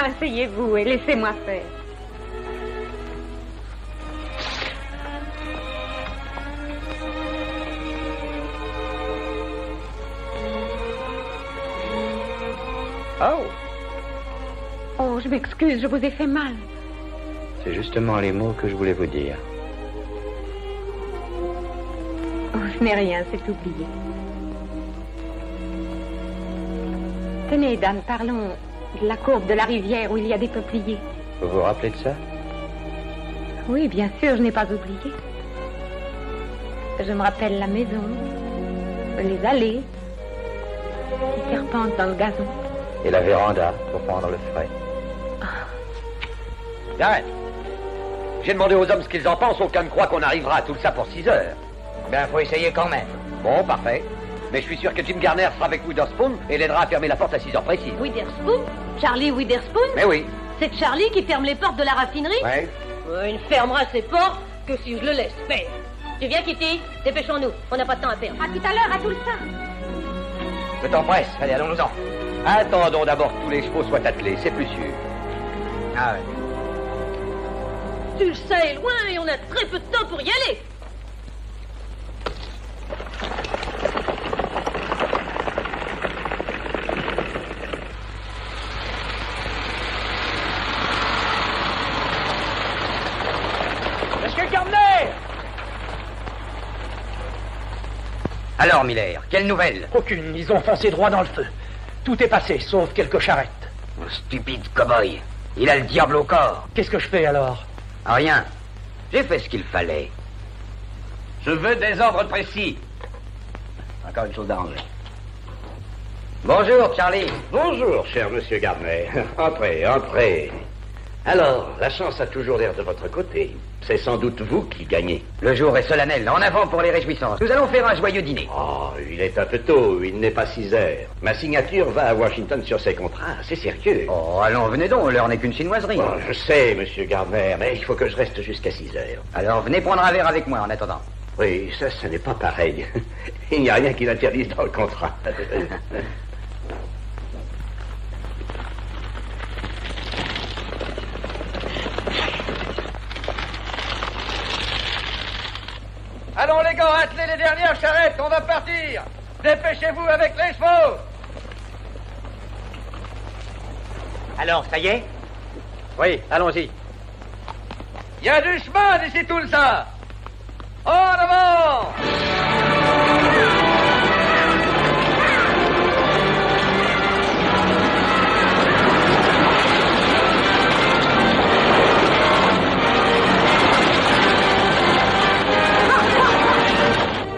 Asseyez-vous et laissez-moi faire. Oh! Oh, je m'excuse, je vous ai fait mal. C'est justement les mots que je voulais vous dire. Oh, ce n'est rien, c'est oublié. Tenez, Dan, parlons de la courbe de la rivière où il y a des peupliers. Vous vous rappelez de ça? Oui, bien sûr, je n'ai pas oublié. Je me rappelle la maison, les allées qui serpentent dans le gazon. Et la véranda pour prendre le frais. Dan, j'ai demandé aux hommes ce qu'ils en pensent, aucun ne croit qu'on arrivera à tout ça pour 6 heures. Ben, faut essayer quand même. Bon, parfait. Mais je suis sûr que Jim Garner sera avec Witherspoon et l'aidera à fermer la porte à 6 heures précises. Witherspoon? Charlie Witherspoon? Mais oui. C'est Charlie qui ferme les portes de la raffinerie? Ouais. Il ne fermera ses portes que si je le laisse faire. Tu viens, Kitty? Dépêchons-nous, on n'a pas de temps à perdre. À tout à l'heure, à tout le temps. Le temps presse, allez, allons-nous-en. Attendons d'abord que tous les chevaux soient attelés, c'est plus sûr. Ah ouais. Tu le sais, loin, et on a très peu de temps pour y aller. Monsieur Gardner! Alors, Miller, quelle nouvelle? Aucune, ils ont foncé droit dans le feu. Tout est passé, sauf quelques charrettes. Oh, stupide cow-boy, il a le diable au corps. Qu'est-ce que je fais alors? Rien, j'ai fait ce qu'il fallait. Je veux des ordres précis. Encore une chose d'arrangée. Bonjour, Charlie. Bonjour, cher monsieur Gardner. Entrez, entrez. Alors, la chance a toujours l'air de votre côté. C'est sans doute vous qui gagnez. Le jour est solennel. En avant pour les réjouissances. Nous allons faire un joyeux dîner. Oh, il est un peu tôt. Il n'est pas 6 heures. Ma signature va à Washington sur ces contrats. C'est sérieux. Oh, allons, venez donc. L'heure n'est qu'une chinoiserie. Oh, je sais, monsieur Gardner, mais il faut que je reste jusqu'à 6 heures. Alors, venez prendre un verre avec moi en attendant. Oui, ça, ce n'est pas pareil. Il n'y a rien qui l'interdise dans le contrat. Allons les gars, attelez les dernières charrettes, on va partir. Dépêchez-vous avec les chevaux. Alors, ça y est? Oui, allons-y. Il y a du chemin d'ici tout ça. En avant!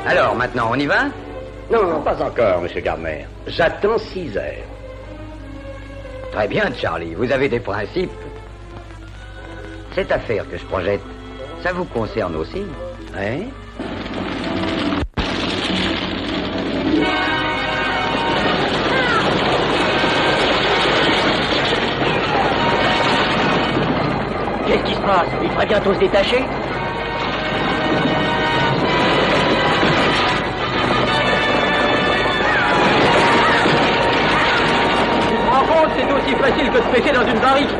Alors, maintenant, on y va? Non, pas encore, monsieur Gardner. J'attends 6 heures. Très bien, Charlie, vous avez des principes. Cette affaire que je projette, ça vous concerne aussi? Hein? Qu'est-ce qui se passe? Il va bientôt se détacher? Tu te rends compte, c'est aussi facile que de pêcher dans une barrique.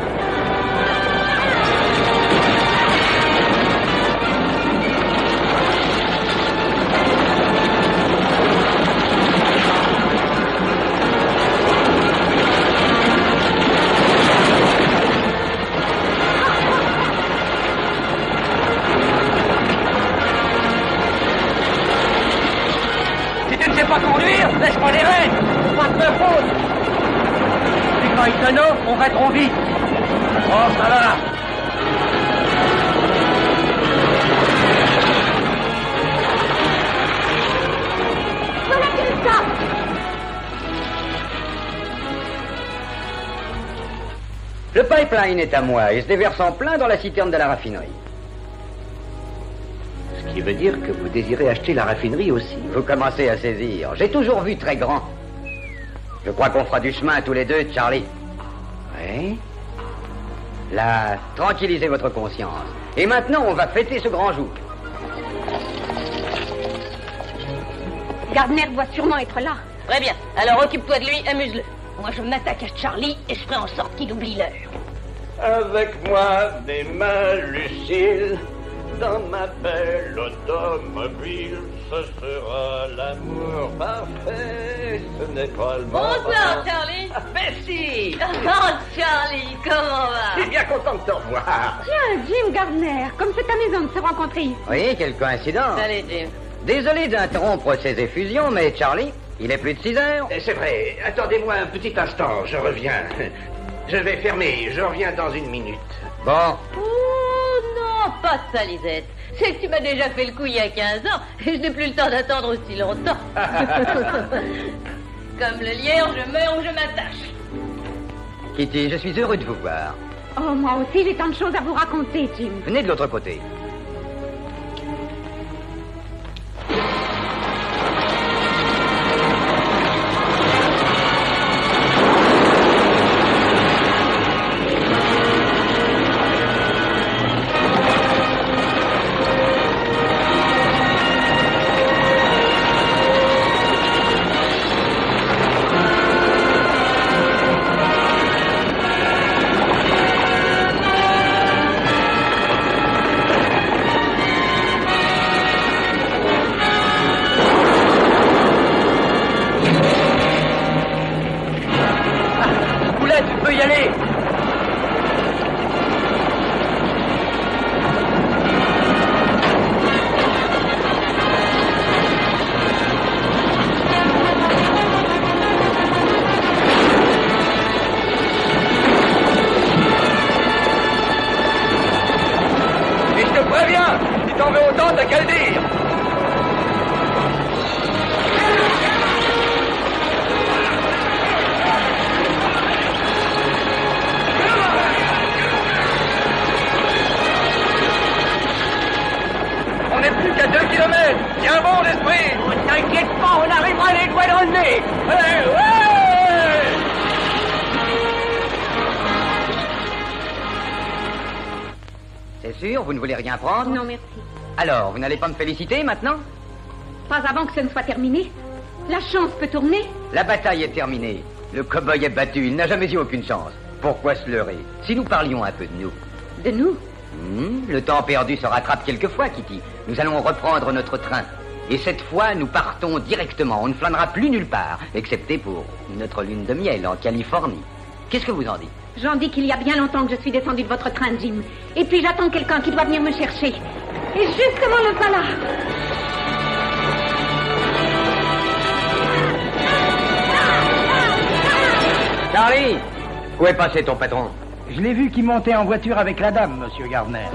Laisse-moi les rênes. Pas de me faute. Et quand il donne, on va trop vite. Oh, ça va. Voilà quel ça. Le pipeline est à moi et se déverse en plein dans la citerne de la raffinerie. Ce qui veut dire que vous désirez acheter la raffinerie aussi. Vous commencez à saisir. J'ai toujours vu très grand. Je crois qu'on fera du chemin tous les deux, Charlie. Oui? Là, tranquillisez votre conscience. Et maintenant, on va fêter ce grand jour. Gardner doit sûrement être là. Très bien. Alors occupe-toi de lui, amuse-le. Moi, je m'attaque à Charlie et je ferai en sorte qu'il oublie l'heure. Avec moi, des mains luciles, dans ma belle automobile, ce sera l'amour parfait, ce n'est pas le Bonsoir, Charlie. Merci. Oh, Charlie, comment va? Je suis bien content de te revoir. Tiens, Jim Gardner, comme c'est amusant de se rencontrer ici. Oui, quelle coïncidence. Salut, Jim. Désolé d'interrompre ces effusions, mais Charlie, il est plus de 6 heures. C'est vrai. Attendez-moi un petit instant, je reviens. Je vais fermer, je reviens dans 1 minute. Bon. Oh non, pas ça, Lisette. C'est que tu m'as déjà fait le coup il y a 15 ans et je n'ai plus le temps d'attendre aussi longtemps. Comme le lierre, je meurs ou je m'attache. Kitty, je suis heureux de vous voir. Oh, moi aussi, j'ai tant de choses à vous raconter, Jim. Venez de l'autre côté. peut y aller. Et je te préviens, si t'en veux autant, t'as qu'à le dire. On n'est plus qu'à 2 kilomètres. Tiens bon, l'esprit. Oh, t'inquiète pas, on arrivera les doigts dans le nez. Allez, ouais! C'est sûr, vous ne voulez rien prendre? Non, merci. Alors, vous n'allez pas me féliciter maintenant? Pas avant que ce ne soit terminé. La chance peut tourner. La bataille est terminée. Le cow-boy est battu, il n'a jamais eu aucune chance. Pourquoi se leurrer? Si nous parlions un peu de nous. De nous? Le temps perdu se rattrape quelquefois, Kitty. Nous allons reprendre notre train. Et cette fois, nous partons directement. On ne flânera plus nulle part, excepté pour notre lune de miel en Californie. Qu'est-ce que vous en dites? J'en dis qu'il y a bien longtemps que je suis descendue de votre train, Jim. Et puis j'attends quelqu'un qui doit venir me chercher. Et justement le voilà. Charlie, où est passé ton patron? Je l'ai vu qui montait en voiture avec la dame, monsieur Gardner.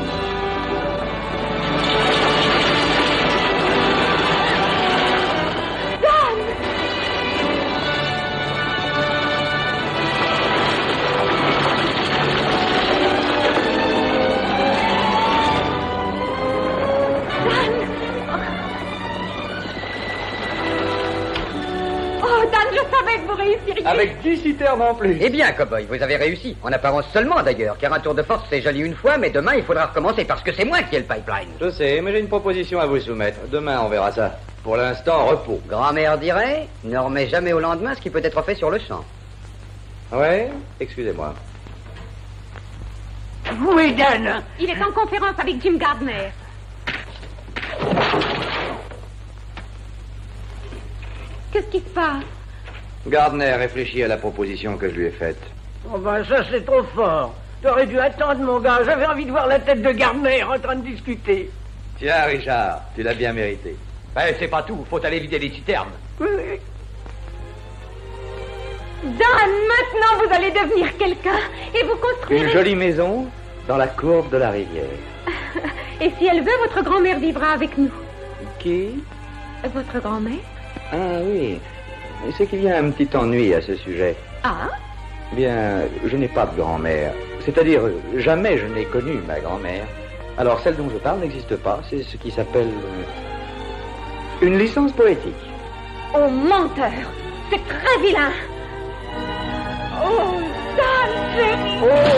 Avec 10 citernes en plus. Eh bien, cow-boy, vous avez réussi. En apparence seulement, d'ailleurs, car un tour de force, c'est joli une fois, mais demain, il faudra recommencer parce que c'est moi qui ai le pipeline. Je sais, mais j'ai une proposition à vous soumettre. Demain, on verra ça. Pour l'instant, repos. Grand-mère dirait, ne remets jamais au lendemain ce qui peut être fait sur le champ. Ouais, excusez-moi. Où est Dan? Il est en conférence avec Jim Gardner. Qu'est-ce qui se passe? Gardner réfléchit à la proposition que je lui ai faite. Oh ben ça c'est trop fort. T'aurais dû attendre mon gars. J'avais envie de voir la tête de Gardner en train de discuter. Tiens, Richard, tu l'as bien mérité. Ben, c'est pas tout. Faut aller vider les citernes. Oui. Dan, maintenant vous allez devenir quelqu'un et vous construirez... Une jolie maison dans la courbe de la rivière. Et si elle veut, votre grand-mère vivra avec nous. Qui? Votre grand-mère? Ah oui. C'est qu'il y a un petit ennui à ce sujet. Ah? Bien, je n'ai pas de grand-mère. C'est-à-dire, jamais je n'ai connu ma grand-mère. Alors, celle dont je parle n'existe pas. C'est ce qui s'appelle... une licence poétique. Oh, menteur! C'est très vilain! Oh, Dan, chérie! Oh!